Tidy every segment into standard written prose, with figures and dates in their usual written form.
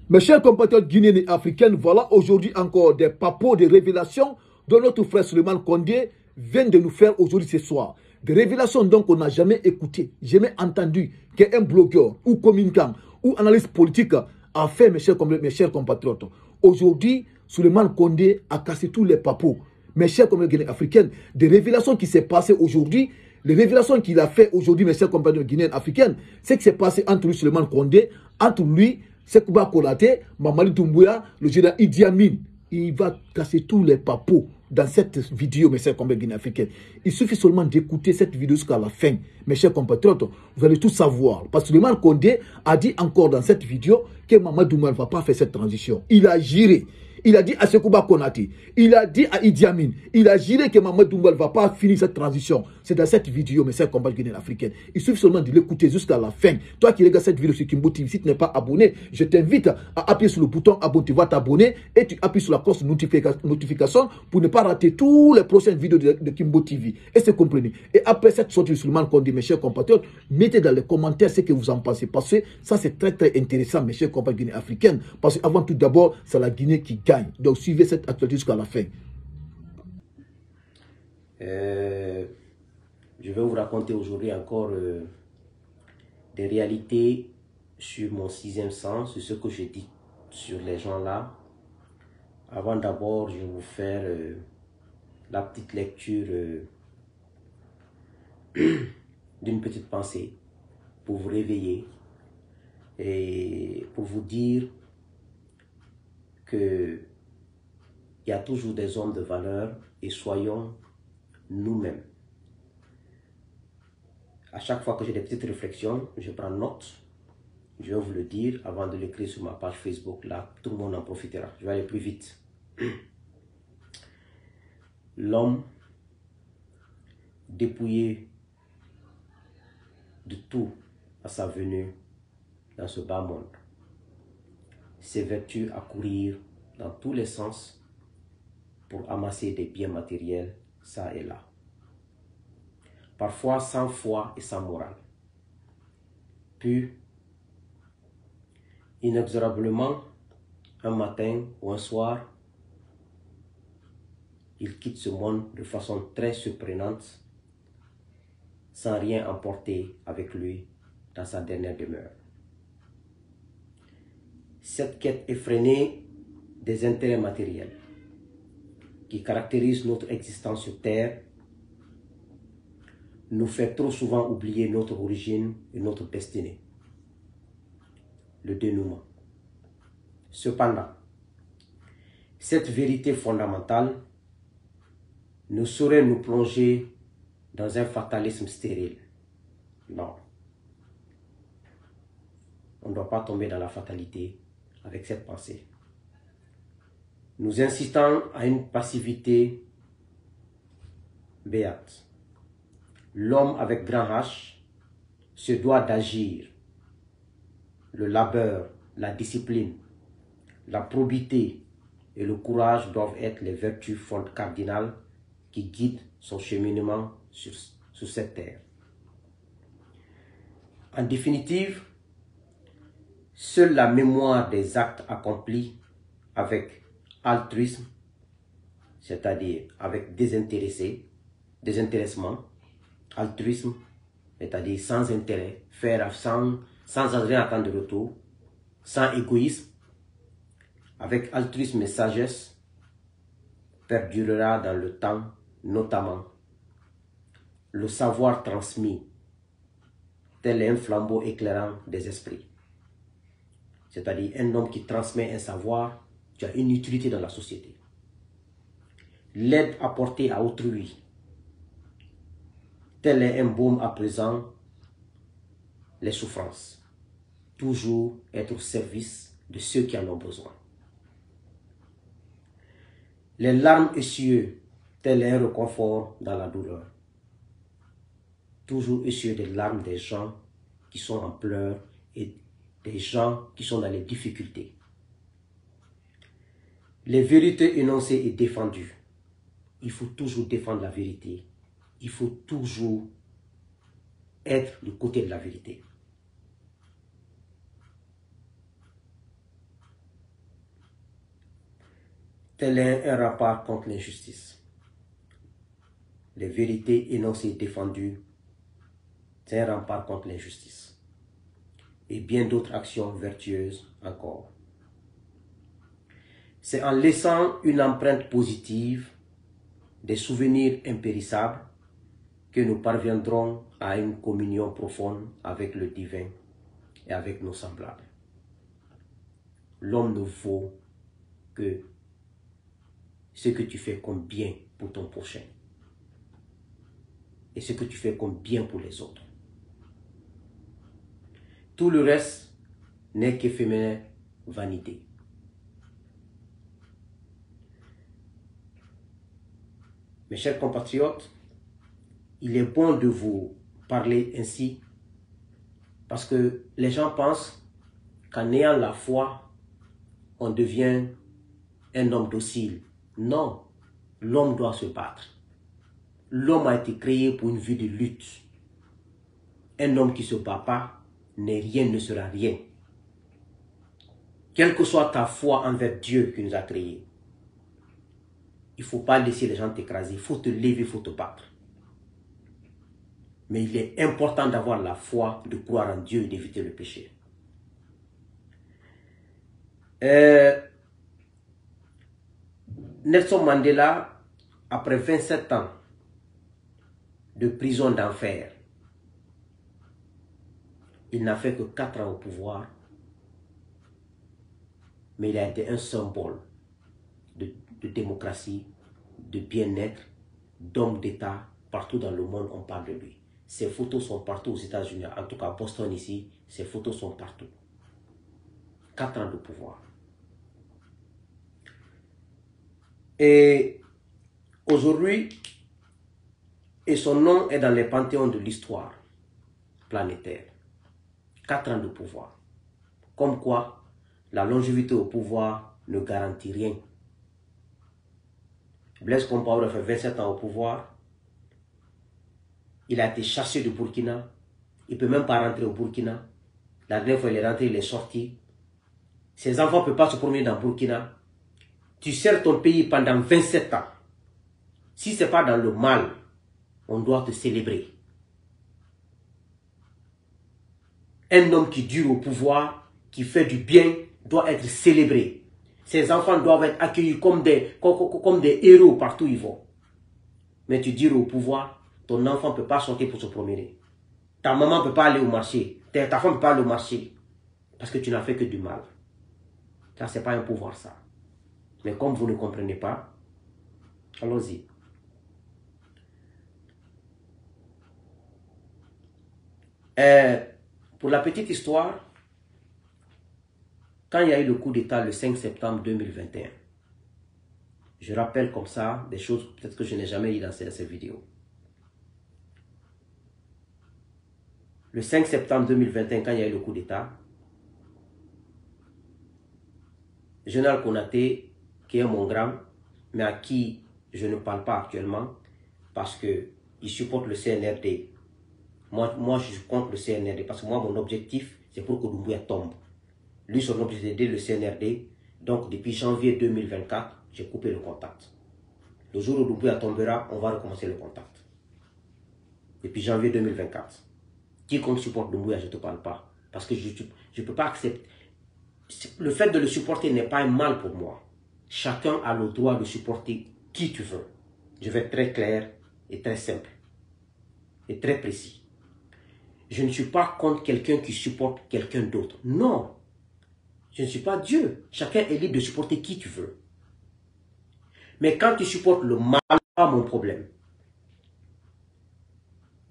Mes chers compatriotes guinéens et africains, voilà aujourd'hui encore des papos, des révélations dont notre frère Souleymane Condé vient de nous faire aujourd'hui ce soir. Des révélations donc qu'on n'a jamais écoutées, jamais entendues qu'un blogueur ou communicant ou analyste politique a fait, mes chers compatriotes. Aujourd'hui, Souleymane Condé a cassé tous les papos. Mes chers compatriotes guinéens et africains, des révélations qui s'est passées aujourd'hui, les révélations qu'il a fait aujourd'hui, mes chers compatriotes guinéens et africains, c'est ce qui s'est passé entre lui, Souleymane Condé, entre lui, Sekouba Konaté, Mamadi Doumbouya, le général Idi Amin. Il va casser tous les papos dans cette vidéo, mes chers compatriotes guinéens africains. Il suffit seulement d'écouter cette vidéo jusqu'à la fin, mes chers compatriotes. Vous allez tout savoir. Parce que Souleymane Condé a dit encore dans cette vidéo que Mamadi Doumbouya ne va pas faire cette transition. Il a juré. Il a dit à Sekouba Konaté, il a dit à Idi Amin, il a juré que Mamadi Doumbouya ne va pas finir cette transition. C'est dans cette vidéo, mes chers compatriotes guinéens africains. Il suffit seulement de l'écouter jusqu'à la fin. Toi qui regardes cette vidéo sur Kimbo TV, si tu n'es pas abonné, je t'invite à appuyer sur le bouton abonner, tu vas t'abonner et tu appuies sur la cloche de notification pour ne pas rater toutes les prochaines vidéos de Kimbo TV. Et c'est comprenez. Et après cette sortie de Souleymane Condé, mes chers compatriotes, mettez dans les commentaires ce que vous en pensez. Parce que ça, c'est très très intéressant, mes chers compatriotes guinéens africains. Parce qu'avant tout d'abord, c'est la Guinée qui gagne. Donc suivez cette actualité jusqu'à la fin. Je vais vous raconter aujourd'hui encore des réalités sur mon sixième sens, sur ce que je dis sur les gens là. Avant d'abord, je vais vous faire la petite lecture d'une petite pensée pour vous réveiller et pour vous dire que il y a toujours des hommes de valeur et soyons nous-mêmes. À chaque fois que j'ai des petites réflexions, je prends note. Je vais vous le dire avant de l'écrire sur ma page Facebook. Là, tout le monde en profitera. Je vais aller plus vite. L'homme dépouillé de tout à sa venue dans ce bas monde s'évertue à courir dans tous les sens pour amasser des biens matériels, ça et là. Parfois sans foi et sans morale. Puis, inexorablement, un matin ou un soir, il quitte ce monde de façon très surprenante, sans rien emporter avec lui dans sa dernière demeure. Cette quête effrénée des intérêts matériels qui caractérise notre existence sur Terre nous fait trop souvent oublier notre origine et notre destinée, le dénouement. Cependant, cette vérité fondamentale ne saurait nous plonger dans un fatalisme stérile. Non. On ne doit pas tomber dans la fatalité avec cette pensée. Nous insistons à une passivité béate. L'homme avec grand H se doit d'agir. Le labeur, la discipline, la probité et le courage doivent être les vertus cardinales qui guident son cheminement sur cette terre. En définitive, seule la mémoire des actes accomplis avec altruisme, c'est-à-dire avec désintéressement, altruisme, c'est-à-dire sans intérêt, faire sans rien attendre de retour, sans égoïsme, avec altruisme et sagesse, perdurera dans le temps, notamment le savoir transmis, tel un flambeau éclairant des esprits. C'est-à-dire un homme qui transmet un savoir, qui a une utilité dans la société. L'aide apportée à autrui, tel est un baume apaisant les souffrances. Toujours être au service de ceux qui en ont besoin. Les larmes essuyer, tel est un réconfort dans la douleur. Toujours essuyer des larmes des gens qui sont en pleurs et des gens qui sont dans les difficultés. Les vérités énoncées et défendues. Il faut toujours défendre la vérité. Il faut toujours être du côté de la vérité. tel est un rempart contre l'injustice. Les vérités énoncées et défendues, c'est un rempart contre l'injustice. Et bien d'autres actions vertueuses encore. C'est en laissant une empreinte positive, des souvenirs impérissables, que nous parviendrons à une communion profonde avec le divin et avec nos semblables. L'homme ne vaut que ce que tu fais comme bien pour ton prochain et ce que tu fais comme bien pour les autres. Tout le reste n'est qu'éphémère vanité. Mes chers compatriotes, il est bon de vous parler ainsi parce que les gens pensent qu'en ayant la foi, on devient un homme docile. Non, l'homme doit se battre. L'homme a été créé pour une vie de lutte. Un homme qui ne se bat pas n'est rien, ne sera rien. Quelle que soit ta foi envers Dieu qui nous a créés, il ne faut pas laisser les gens t'écraser. Il faut te lever, il faut te battre. Mais il est important d'avoir la foi, de croire en Dieu et d'éviter le péché. Nelson Mandela, après 27 ans de prison d'enfer, il n'a fait que 4 ans au pouvoir, mais il a été un symbole de démocratie, de bien-être, d'homme d'État. Partout dans le monde, on parle de lui. Ses photos sont partout aux États-Unis, en tout cas à Boston ici, ses photos sont partout. 4 ans de pouvoir. Et aujourd'hui, et son nom est dans les panthéons de l'histoire planétaire. 4 ans de pouvoir. Comme quoi, la longévité au pouvoir ne garantit rien. Blaise Compaoré a fait 27 ans au pouvoir. Il a été chassé du Burkina. Il ne peut même pas rentrer au Burkina. La dernière fois il est rentré, il est sorti. Ses enfants ne peuvent pas se promener dans le Burkina. Tu sers ton pays pendant 27 ans. Si ce n'est pas dans le mal, on doit te célébrer. Un homme qui dure au pouvoir, qui fait du bien, doit être célébré. Ses enfants doivent être accueillis comme des héros partout où ils vont. Mais tu dures au pouvoir, ton enfant ne peut pas sortir pour se promener. Ta maman ne peut pas aller au marché. Ta femme ne peut pas aller au marché. Parce que tu n'as fait que du mal. Ça, ce n'est pas un pouvoir, ça. Mais comme vous ne comprenez pas, allons-y. Pour la petite histoire, quand il y a eu le coup d'État le 5 septembre 2021, je rappelle comme ça des choses peut-être que je n'ai jamais dit dans cette vidéo. Le 5 septembre 2021, quand il y a eu le coup d'État, Général Konaté, qui est mon grand, mais à qui je ne parle pas actuellement, parce qu'il supporte le CNRD. Moi, je suis contre le CNRD, parce que moi, mon objectif, c'est pour que Doumbouya tombe. Lui, son objectif, c'est d'aider le CNRD. Donc, depuis janvier 2024, j'ai coupé le contact. Le jour où Doumbouya tombera, on va recommencer le contact. Depuis janvier 2024. Quiconque supporte Doumbouya, je ne te parle pas. Parce que je ne peux pas accepter. Le fait de le supporter n'est pas un mal pour moi. Chacun a le droit de supporter qui tu veux. Je vais être très clair et très simple. Et très précis. Je ne suis pas contre quelqu'un qui supporte quelqu'un d'autre. Non. Je ne suis pas Dieu. Chacun est libre de supporter qui tu veux. Mais quand tu supportes le mal, ce n'est pas mon problème.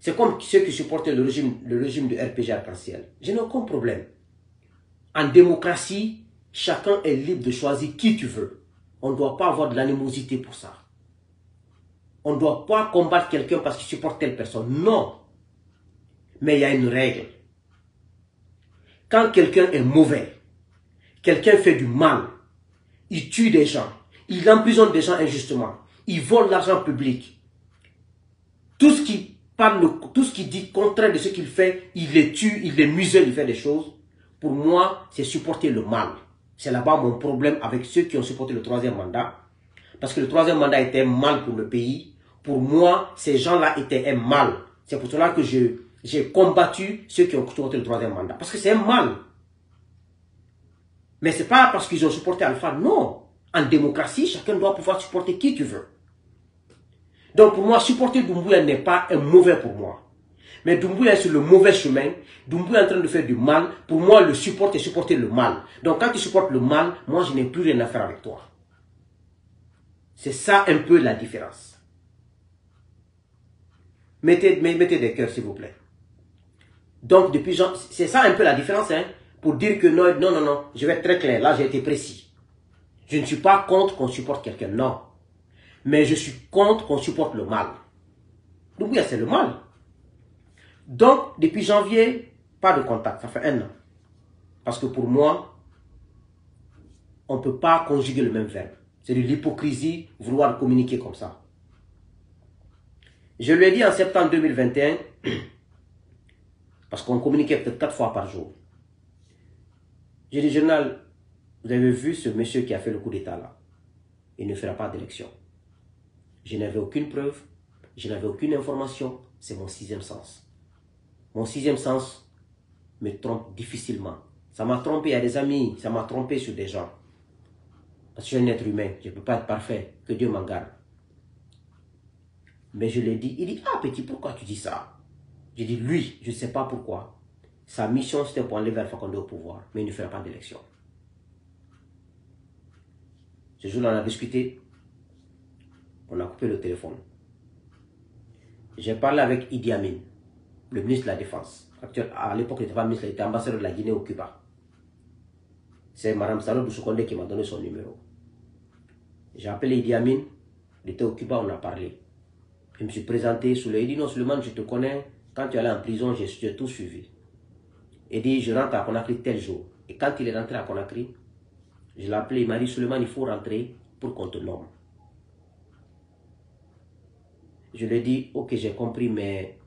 C'est comme ceux qui supportaient le régime de RPG Arc-en-Ciel. Je n'ai aucun problème. En démocratie, chacun est libre de choisir qui tu veux. On ne doit pas avoir de l'animosité pour ça. On ne doit pas combattre quelqu'un parce qu'il supporte telle personne. Non. Mais il y a une règle. Quand quelqu'un est mauvais, quelqu'un fait du mal, il tue des gens, il emprisonne des gens injustement, il vole l'argent public. Tout ce qui dit contraire de ce qu'il fait, il les tue, il les muselle, il fait des choses. Pour moi, c'est supporter le mal. C'est là-bas mon problème avec ceux qui ont supporté le 3e mandat. Parce que le troisième mandat était un mal pour le pays. Pour moi, ces gens-là étaient un mal. C'est pour cela que j'ai combattu ceux qui ont supporté le troisième mandat. Parce que c'est un mal. Mais ce n'est pas parce qu'ils ont supporté Alpha. Non. En démocratie, chacun doit pouvoir supporter qui tu veux. Donc pour moi, supporter Doumbouya n'est pas un mauvais pour moi. Mais Doumbouya est sur le mauvais chemin. Doumbouya est en train de faire du mal. Pour moi, le support est supporter le mal. Donc quand tu supportes le mal, moi je n'ai plus rien à faire avec toi. C'est ça un peu la différence. Mettez des cœurs s'il vous plaît. Donc depuis, c'est ça un peu la différence. Hein, pour dire que non, non, non, non, je vais être très clair. Là j'ai été précis. Je ne suis pas contre qu'on supporte quelqu'un, non. Mais je suis contre qu'on supporte le mal. Doumbouya c'est le mal. Donc, depuis janvier, pas de contact. Ça fait 1 an. Parce que pour moi, on ne peut pas conjuguer le même verbe. C'est de l'hypocrisie, vouloir communiquer comme ça. Je lui ai dit en septembre 2021, parce qu'on communiquait peut-être 4 fois par jour. J'ai dit, journal, vous avez vu ce monsieur qui a fait le coup d'état là. Il ne fera pas d'élection. Je n'avais aucune preuve, je n'avais aucune information. C'est mon 6e sens. Mon 6e sens me trompe difficilement. Ça m'a trompé à des amis, ça m'a trompé sur des gens. Parce que je suis un être humain, je ne peux pas être parfait, que Dieu m'en garde. Mais je l'ai dit, il dit, ah petit, pourquoi tu dis ça? J'ai dit, lui, je ne sais pas pourquoi. Sa mission c'était pour enlever Alpha Condé au pouvoir, mais il ne fera pas d'élection. Ce jour-là, on a discuté, on a coupé le téléphone. J'ai parlé avec Idi Amin, le ministre de la Défense. À l'époque, il n'était pas ministre, il était ambassadeur de la Guinée au Cuba. C'est Mme Salo Boussoukonde qui m'a donné son numéro. J'ai appelé Idi Amin, il était au Cuba, on a parlé. Je me suis présenté sous le. Il dit non, Suleiman, je te connais. Quand tu allais en prison, j'ai tout suivi. Il dit, je rentre à Conakry tel jour. Et quand il est rentré à Conakry, je l'ai appelé, il m'a dit, Suleiman, il faut rentrer pour qu'on te nomme. Je lui ai dit, ok, j'ai compris, mais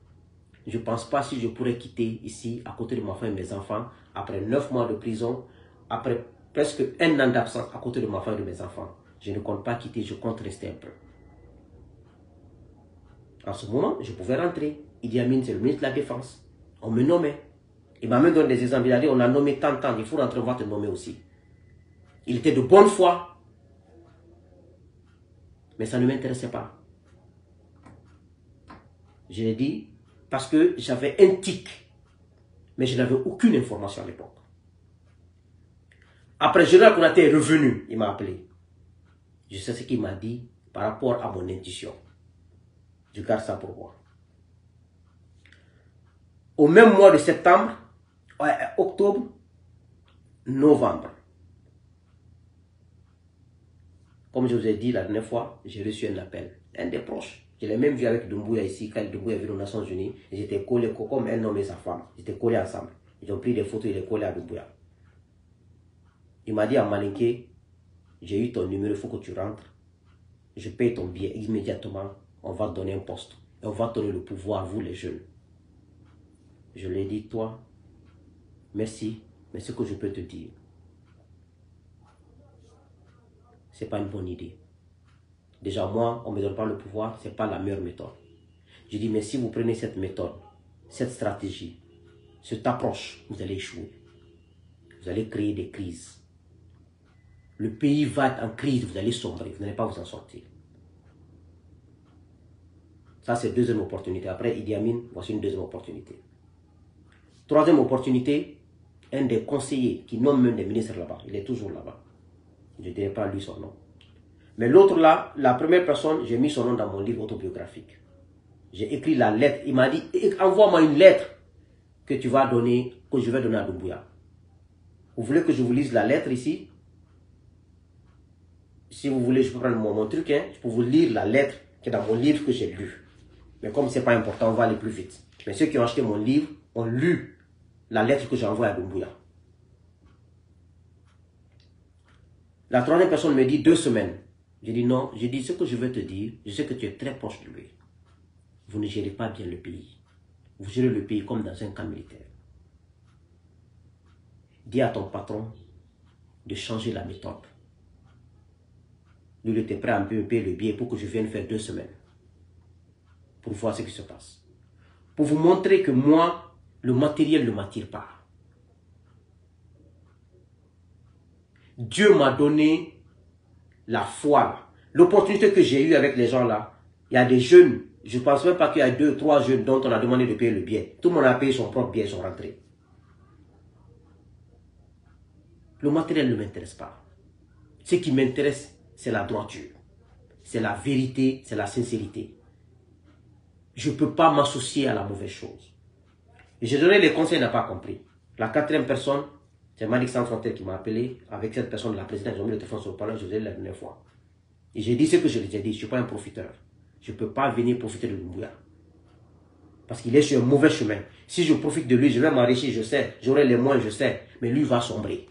je ne pense pas si je pourrais quitter ici, à côté de ma femme et mes enfants, après 9 mois de prison, après presque 1 an d'absence à côté de ma femme et de mes enfants. Je ne compte pas quitter, je compte rester un peu. En ce moment, je pouvais rentrer. Idi Amin, c'est le ministre de la Défense. On me nommait. Il m'a même donné des exemples. Il a dit, on a nommé tant, il faut rentrer, on va te nommer aussi. Il était de bonne foi. Mais ça ne m'intéressait pas. Je l'ai dit parce que j'avais un tic. Mais je n'avais aucune information à l'époque. Après, Général Konaté est revenu. Il m'a appelé. Je sais ce qu'il m'a dit par rapport à mon intuition. Je garde ça pour moi. Au même mois de septembre, octobre, novembre. Comme je vous ai dit la dernière fois, j'ai reçu un appel. Un des proches. Je l'ai même vu avec Doumbouya ici, quand Doumbouya est venu aux Nations Unies. Ils étaient collés, comme un homme et sa femme. Ils étaient collés ensemble. Ils ont pris des photos, ils les collés à Doumbouya. Il m'a dit à Malinké, j'ai eu ton numéro, il faut que tu rentres. Je paye ton billet immédiatement. On va te donner un poste. Et on va te donner le pouvoir, vous les jeunes. Je lui ai dit, toi, merci, mais ce que je peux te dire, ce n'est pas une bonne idée. Déjà, moi, on ne me donne pas le pouvoir, ce n'est pas la meilleure méthode. Je dis, mais si vous prenez cette méthode, cette stratégie, cette approche, vous allez échouer. Vous allez créer des crises. Le pays va être en crise, vous allez sombrer, vous n'allez pas vous en sortir. Ça, c'est 2e opportunité. Après Idi Amin, voici une 2e opportunité. 3e opportunité, un des conseillers qui nomme même des ministres là-bas. Il est toujours là-bas. Je ne dirai pas lui son nom. Mais l'autre là, la première personne, j'ai mis son nom dans mon livre autobiographique. J'ai écrit la lettre. Il m'a dit, envoie-moi une lettre que tu vas donner, que je vais donner à Doumbouya. Vous voulez que je vous lise la lettre ici? Si vous voulez, je peux prendre mon truc. Hein, je peux vous lire la lettre qui est dans mon livre que j'ai lu. Mais comme ce n'est pas important, on va aller plus vite. Mais ceux qui ont acheté mon livre ont lu la lettre que j'ai envoyée à Doumbouya. La 3e personne me dit 2 semaines. J'ai dit non, j'ai dit ce que je veux te dire, je sais que tu es très proche de lui. Vous ne gérez pas bien le pays. Vous gérez le pays comme dans un camp militaire. Dis à ton patron de changer la méthode. Lui, il était prêt à me payer le billet pour que je vienne faire 2 semaines. Pour voir ce qui se passe. Pour vous montrer que moi, le matériel ne m'attire pas. Dieu m'a donné la foi, l'opportunité que j'ai eue avec les gens là. Il y a des jeunes, je ne pense même pas qu'il y a 2, 3 jeunes dont on a demandé de payer le billet. Tout le monde a payé son propre billet, ils sont rentrés. Le matériel ne m'intéresse pas. Ce qui m'intéresse, c'est la droiture. C'est la vérité, c'est la sincérité. Je ne peux pas m'associer à la mauvaise chose. Et j'ai donné les conseils, il n'a pas compris. La 4e personne, c'est Malik Sans Frontières qui m'a appelé. Avec cette personne, la présidente, ils ont mis le téléphone sur le parlant, je vous ai dit la dernière fois. Et j'ai dit ce que je lui ai dit, je ne suis pas un profiteur. Je ne peux pas venir profiter de Doumbouya. Parce qu'il est sur un mauvais chemin. Si je profite de lui, je vais m'enrichir, je sais. J'aurai les moyens, je sais. Mais lui va sombrer.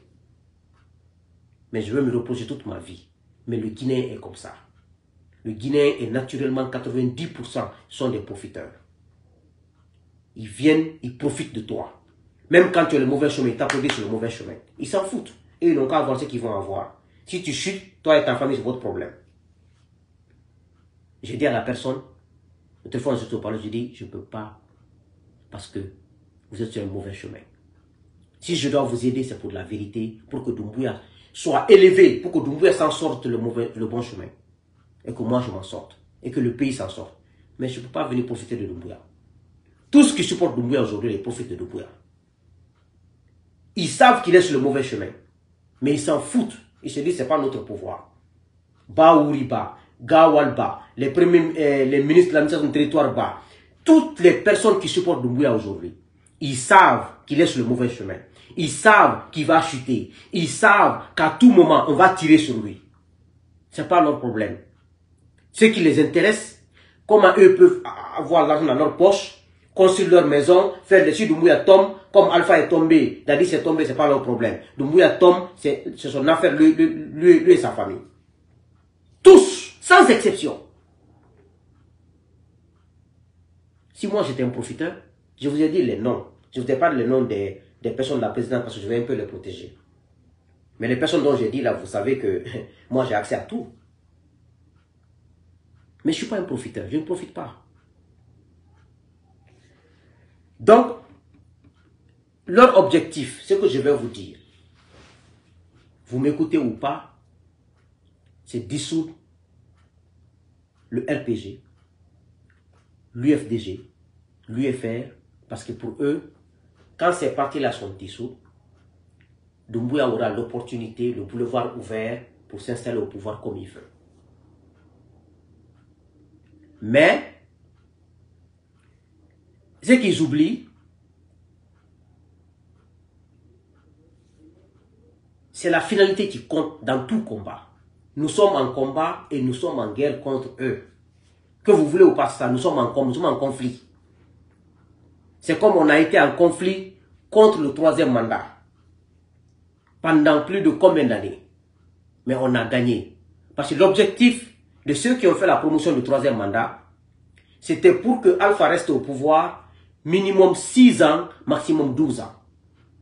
Mais je veux me reposer toute ma vie. Mais le Guinéen est comme ça. Le Guinéen est naturellement 90% sont des profiteurs. Ils viennent, ils profitent de toi. Même quand tu as le mauvais chemin, ils t'applaudissent sur le mauvais chemin. Ils s'en foutent. Et ils n'ont qu'à avoir ce qu'ils vont avoir. Si tu chutes, toi et ta famille, c'est votre problème. J'ai dit à la personne, le téléphone se parle, je dis, je ne peux pas. Parce que vous êtes sur un mauvais chemin. Si je dois vous aider, c'est pour de la vérité, pour que Doumbouya soit élevé, pour que Doumbouya s'en sorte le bon chemin. Et que moi je m'en sorte. Et que le pays s'en sorte. Mais je ne peux pas venir profiter de Doumbouya. Tous ceux qui supportent Doumbouya aujourd'hui, ils profitent de Doumbouya. Ils savent qu'il est sur le mauvais chemin. Mais ils s'en foutent. Ils se disent, ce n'est pas notre pouvoir. Baouriba, Gawalba, les ministres de l'administration du territoire Ba, toutes les personnes qui supportent Doumbouya aujourd'hui, ils savent qu'il est sur le mauvais chemin. Ils savent qu'il va chuter. Ils savent qu'à tout moment, on va tirer sur lui. Ce n'est pas leur problème. Ce qui les intéresse, comment eux peuvent avoir l'argent dans leur poche, construire leur maison, faire des suites, Doumbouya tombe, comme Alpha est tombé, Dadis est tombé, ce n'est pas leur problème. Doumbouya tombe, c'est son affaire, lui et sa famille. Tous, sans exception. Si moi j'étais un profiteur, je vous ai dit les noms. Je ne vous ai pas les noms des personnes de la présidence parce que je vais un peu les protéger. Mais les personnes dont j'ai dit là, vous savez que moi j'ai accès à tout. Mais je ne suis pas un profiteur, je ne profite pas. Donc, leur objectif, ce que je vais vous dire, vous m'écoutez ou pas, c'est dissoudre le RPG, l'UFDG, l'UFR, parce que pour eux, quand ces partis-là sont dissous, Doumbouya aura l'opportunité, le boulevard ouvert pour s'installer au pouvoir comme il veut. Mais, ce qu'ils oublient, c'est la finalité qui compte dans tout combat. Nous sommes en combat et nous sommes en guerre contre eux. Que vous voulez ou pas ça, nous sommes en conflit. C'est comme on a été en conflit contre le 3e mandat. Pendant plus de combien d'années? Mais on a gagné. Parce que l'objectif de ceux qui ont fait la promotion du 3e mandat, c'était pour que Alpha reste au pouvoir minimum 6 ans, maximum 12 ans.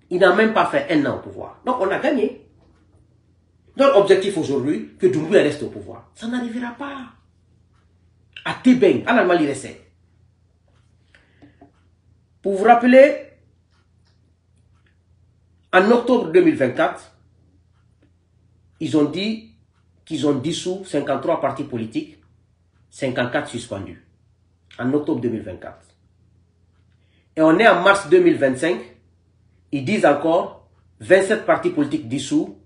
Il n'a même pas fait 1 an au pouvoir. Donc on a gagné. Notre objectif aujourd'hui, que Doumbouya reste au pouvoir. Ça n'arrivera pas. À Tébeng, à l'Allemagne, pour vous rappeler, en octobre 2024, ils ont dit qu'ils ont dissous 53 partis politiques, 54 suspendus. En octobre 2024. Et on est en mars 2025, ils disent encore 27 partis politiques dissous,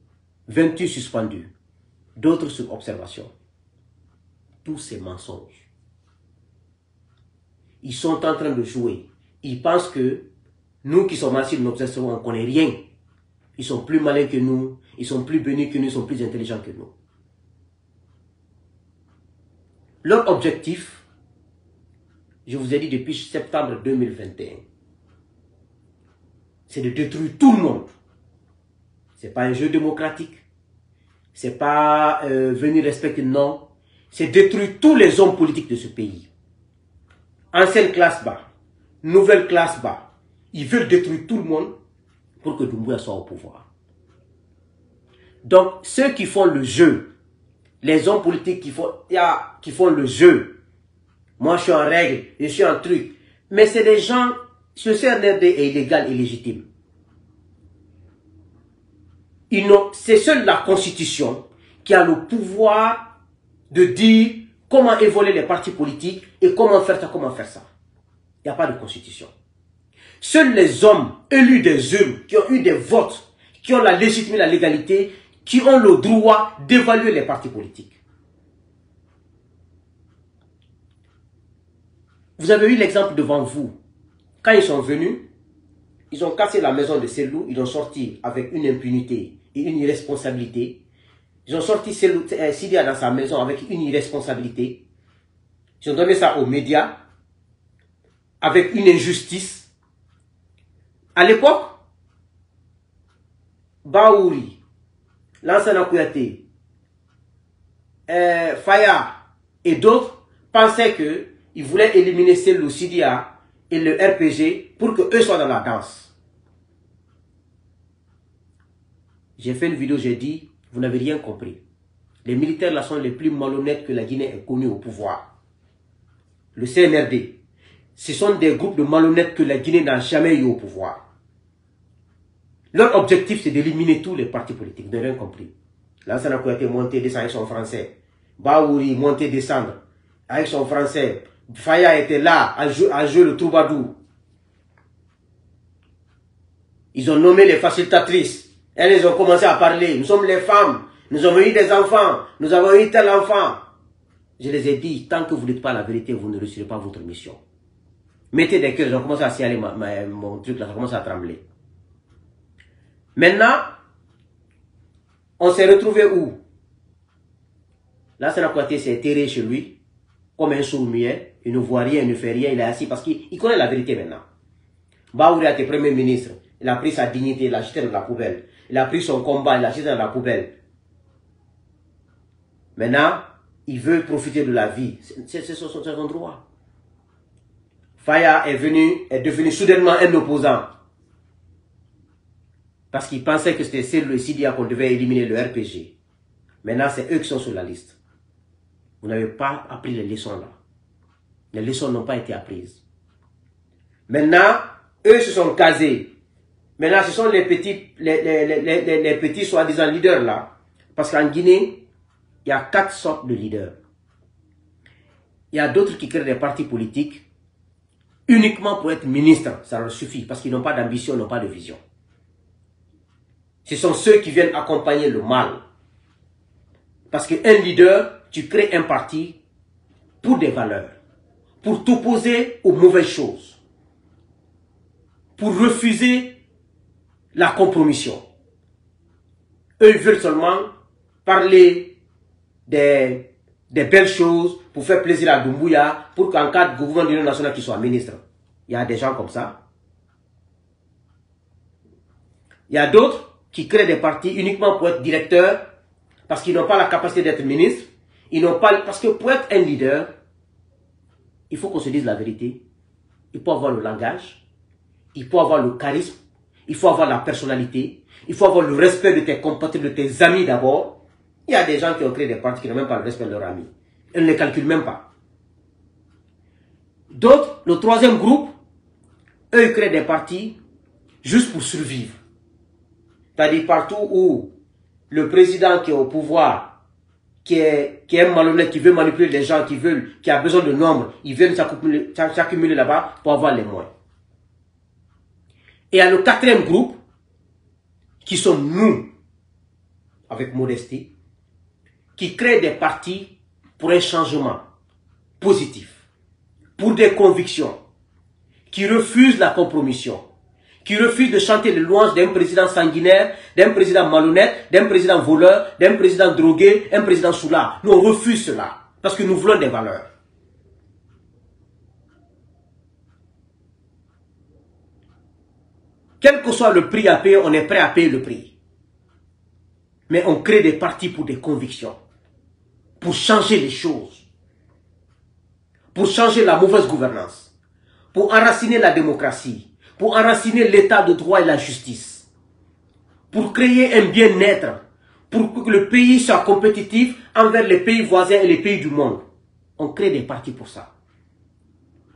28 suspendus, d'autres sur observation. Tous ces mensonges. Ils sont en train de jouer. Ils pensent que nous qui sommes assis dans nos observations, on ne connaît rien. Ils sont plus malins que nous, ils sont plus bénis que nous, ils sont plus intelligents que nous. Leur objectif, je vous ai dit depuis septembre 2021, c'est de détruire tout le monde. Ce n'est pas un jeu démocratique. Ce n'est pas venir respecter, non. C'est détruire tous les hommes politiques de ce pays. Ancienne classe bas, nouvelle classe bas. Ils veulent détruire tout le monde pour que Doumbouya soit au pouvoir. Donc, ceux qui font le jeu Les hommes politiques qui font le jeu. Moi, je suis en règle, je suis en truc. Mais c'est des gens, ce CNRD est illégal et légitime. C'est seule la Constitution qui a le pouvoir de dire comment évoluer les partis politiques et comment faire ça, comment faire ça. Il n'y a pas de Constitution. Seuls les hommes élus des urnes, qui ont eu des votes, qui ont la légitimité, la légalité, qui ont le droit d'évaluer les partis politiques. Vous avez eu l'exemple devant vous. Quand ils sont venus, ils ont cassé la maison de Selou, ils ont sorti avec une impunité et une irresponsabilité. Ils ont sorti Sidia dans sa maison avec une irresponsabilité. Ils ont donné ça aux médias avec une injustice. À l'époque, Baouri, Lansana Kouyaté, Faya et d'autres pensaient qu'ils voulaient éliminer Selou, Sidia et le RPG pour qu'eux soient dans la danse. J'ai fait une vidéo, j'ai dit, vous n'avez rien compris. Les militaires là sont les plus malhonnêtes que la Guinée ait connus au pouvoir. Le CNRD, ce sont des groupes de malhonnêtes que la Guinée n'a jamais eu au pouvoir. Leur objectif, c'est d'éliminer tous les partis politiques. Vous n'avez rien compris. Lansana Kouyaté monter, descendre avec son français. Baouri monter, descendre avec son français. Faya était là à jouer le troubadour. Ils ont nommé les facilitatrices. Elles ont commencé à parler. Nous sommes les femmes. Nous avons eu des enfants. Nous avons eu tel enfant. Je les ai dit, tant que vous ne dites pas la vérité, vous ne réussirez pas votre mission. Mettez des cœurs. Ils ont commencé à signaler mon truc là. Ça commence à trembler. Maintenant, on s'est retrouvé où? Là, Lansana Kouyaté s'est terré chez lui. Comme un sourd-muet. Il ne voit rien, il ne fait rien. Il est assis parce qu'il connaît la vérité maintenant. Baouri a été premier ministre. Il a pris sa dignité, il l'a jeté dans la poubelle. Il a pris son combat, il l'a jeté dans la poubelle. Maintenant, il veut profiter de la vie. C'est son droit. Faya est devenu soudainement un opposant. Parce qu'il pensait que c'était le Sidia qu'on devait éliminer, le RPG. Maintenant, c'est eux qui sont sur la liste. Vous n'avez pas appris les leçons là. Les leçons n'ont pas été apprises. Maintenant, eux se sont casés. Maintenant, ce sont les petits soi-disant leaders là. Parce qu'en Guinée, il y a 4 sortes de leaders. Il y a d'autres qui créent des partis politiques uniquement pour être ministres. Ça leur suffit parce qu'ils n'ont pas d'ambition, n'ont pas de vision. Ce sont ceux qui viennent accompagner le mal. Parce qu'un leader, tu crées un parti pour des valeurs. Pour t'opposer aux mauvaises choses. Pour refuser la compromission. Eux, ils veulent seulement parler des belles choses pour faire plaisir à Doumbouya, pour qu'en cas de gouvernement de l'Union nationale, qu'il soit ministre. Il y a des gens comme ça. Il y a d'autres qui créent des partis uniquement pour être directeurs, parce qu'ils n'ont pas la capacité d'être ministre. Ils n'ont pas, parce que pour être un leader, il faut qu'on se dise la vérité. Il faut avoir le langage, il faut avoir le charisme, il faut avoir la personnalité, il faut avoir le respect de tes compatriotes, de tes amis d'abord. Il y a des gens qui ont créé des partis qui n'ont même pas le respect de leurs amis. Ils ne les calculent même pas. D'autres, le troisième groupe, eux, ils créent des partis juste pour survivre. C'est-à-dire partout où le président qui est au pouvoir, qui est malhonnête, qui veut manipuler les gens, qui a besoin de nombre, ils viennent s'accumuler là-bas pour avoir les moyens. Et il y a le quatrième groupe, qui sont nous, avec modestie, qui créent des partis pour un changement positif, pour des convictions, qui refusent la compromission, qui refusent de chanter les louanges d'un président sanguinaire, d'un président malhonnête, d'un président voleur, d'un président drogué, un président soulard. Nous, on refuse cela, parce que nous voulons des valeurs. Quel que soit le prix à payer, on est prêt à payer le prix. Mais on crée des partis pour des convictions, pour changer les choses, pour changer la mauvaise gouvernance, pour enraciner la démocratie, pour enraciner l'état de droit et la justice, pour créer un bien-être, pour que le pays soit compétitif envers les pays voisins et les pays du monde. On crée des partis pour ça.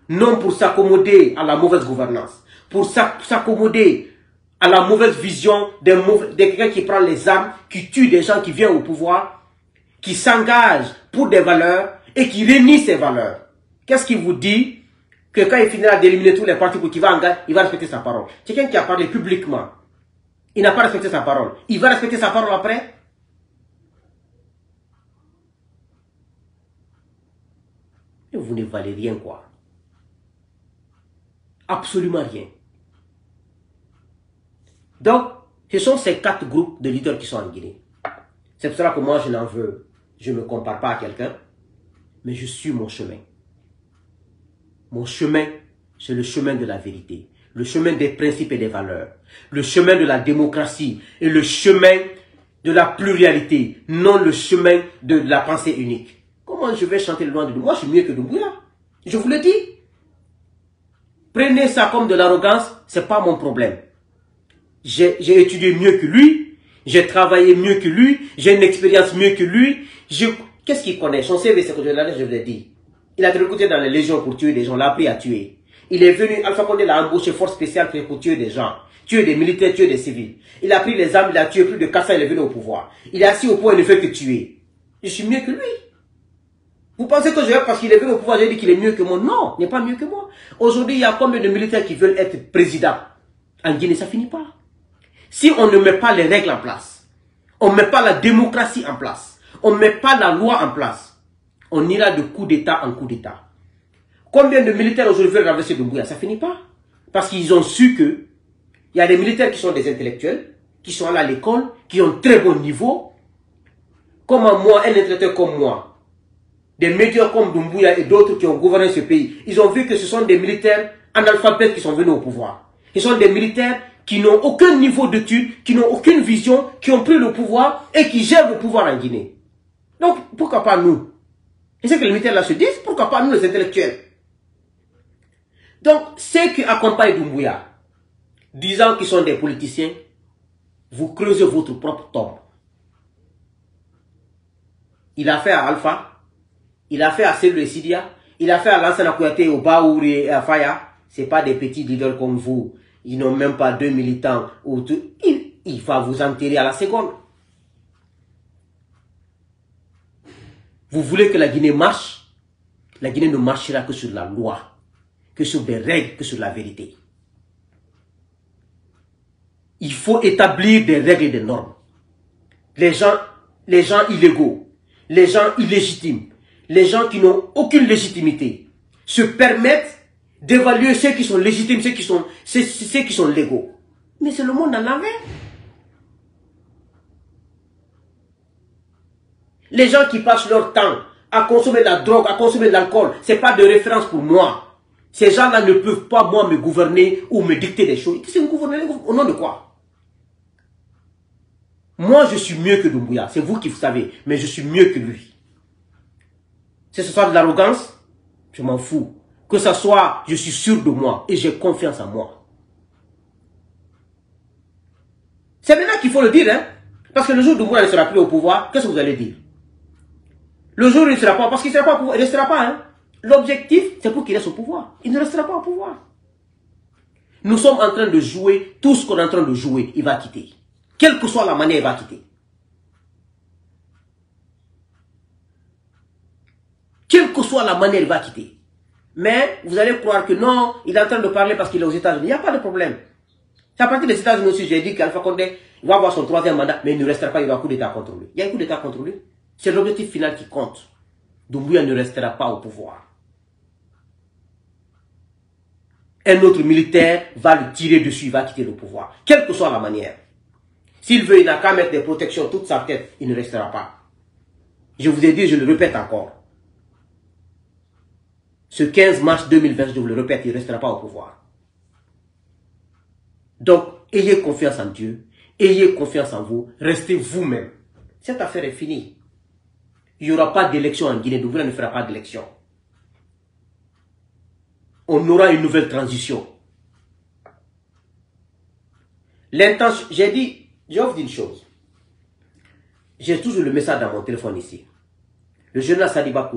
Non pour s'accommoder à la mauvaise gouvernance, pour s'accommoder à la mauvaise vision de quelqu'un qui prend les armes, qui tue des gens qui viennent au pouvoir, qui s'engage pour des valeurs et qui renie ces valeurs. Qu'est-ce qu'il vous dit? Que quand il finira d'éliminer tous les partis pour qu'il va engager, il va respecter sa parole. Quelqu'un qui a parlé publiquement, il n'a pas respecté sa parole. Il va respecter sa parole après? Et vous ne valez rien, quoi. Absolument rien. Donc, ce sont ces 4 groupes de leaders qui sont en Guinée. C'est pour cela que moi, je ne me compare pas à quelqu'un, mais je suis mon chemin. Mon chemin, c'est le chemin de la vérité, le chemin des principes et des valeurs, le chemin de la démocratie et le chemin de la pluralité, non le chemin de la pensée unique. Comment je vais chanter le nom de Doumbouya? Moi, je suis mieux que Doumbouya. Je vous le dis. Prenez ça comme de l'arrogance, ce n'est pas mon problème. J'ai étudié mieux que lui, j'ai travaillé mieux que lui, j'ai une expérience mieux que lui. Qu'est-ce qu'il connaît? Son CV, c'est que je vous l'ai dit. Il a été recruté dans les légions pour tuer des gens, l'a appris à tuer. Il est venu, Alpha Condé l'a embauché force spéciale pour tuer des gens, tuer des militaires, tuer des civils. Il a pris les armes, il a tué plus de 400, il est venu au pouvoir. Il est assis au pouvoir, il ne fait que tuer. Je suis mieux que lui. Vous pensez que parce qu'il est venu au pouvoir, j'ai dit qu'il est mieux que moi? Non, il n'est pas mieux que moi. Aujourd'hui, il y a combien de militaires qui veulent être président? En Guinée, ça finit pas. Si on ne met pas les règles en place, on ne met pas la démocratie en place, on ne met pas la loi en place, on ira de coup d'État en coup d'État. Combien de militaires aujourd'hui veulent renverser Doumbouya? Ça finit pas. Parce qu'ils ont su que il y a des militaires qui sont des intellectuels, qui sont allés à l'école, qui ont très bon niveau. Comment moi, un intellectuel comme moi, des médias comme Doumbouya et d'autres qui ont gouverné ce pays, ils ont vu que ce sont des militaires analphabètes qui sont venus au pouvoir. Ce sont des militaires qui n'ont aucun niveau d'études, qui n'ont aucune vision, qui ont pris le pouvoir et qui gèrent le pouvoir en Guinée. Donc, pourquoi pas nous? Et c'est que les militaires là se disent, pourquoi pas nous les intellectuels? Donc, ceux qui accompagnent Doumbouya, disant qu'ils sont des politiciens, vous creusez votre propre tombe. Il a fait à Alpha, il a fait à Selou et Sidia, il a fait à Lansana Kouyaté, au Baouri et à Faya. Ce n'est pas des petits leaders comme vous. Ils n'ont même pas 2 militants. Il va vous enterrer à la seconde. Vous voulez que la Guinée marche? La Guinée ne marchera que sur la loi, que sur des règles, que sur la vérité. Il faut établir des règles et des normes. Les gens illégaux, les gens illégitimes, les gens qui n'ont aucune légitimité, se permettent d'évaluer ceux qui sont légitimes, ceux qui sont légaux. Mais c'est le monde en l'envers. Les gens qui passent leur temps à consommer de la drogue, à consommer de l'alcool, ce n'est pas de référence pour moi. Ces gens-là ne peuvent pas, moi, me gouverner ou me dicter des choses. C'est me gouverner au nom de quoi? Moi, je suis mieux que Doumbouya. C'est vous qui vous savez. Mais je suis mieux que lui. Si ce soit de l'arrogance, je m'en fous. Que ce soit, je suis sûr de moi et j'ai confiance en moi. C'est maintenant qu'il faut le dire, hein. Parce que le jour où Doumbouya ne sera plus au pouvoir, qu'est-ce que vous allez dire? Le jour où il ne sera pas, parce qu'il ne sera pas au pouvoir, il ne restera pas, hein. L'objectif, c'est pour qu'il reste au pouvoir. Il ne restera pas au pouvoir. Nous sommes en train de jouer, tout ce qu'on est en train de jouer, il va quitter. Quelle que soit la manière, il va quitter. Quelle que soit la manière, il va quitter. Mais vous allez croire que non, il est en train de parler parce qu'il est aux États-Unis. Il n'y a pas de problème. C'est à partir des États-Unis aussi, j'ai dit qu'Alpha Condé va avoir son 3e mandat, mais il ne restera pas, il y aura un coup d'État contre lui. Il y a un coup d'État contre lui. C'est l'objectif final qui compte. Doumbouya ne restera pas au pouvoir. Un autre militaire va le tirer dessus, il va quitter le pouvoir. Quelle que soit la manière. S'il veut, il n'a qu'à mettre des protections toute sa tête, il ne restera pas. Je vous ai dit, je le répète encore. Ce 15 mars 2020, je vous le répète, il ne restera pas au pouvoir. Donc, ayez confiance en Dieu, ayez confiance en vous, restez vous-même. Cette affaire est finie. Il n'y aura pas d'élection en Guinée, Doumbouya ne fera pas d'élection. On aura une nouvelle transition. L'intention, j'ai dit, je vous dis une chose. J'ai toujours le message dans mon téléphone ici. Le général Sadiba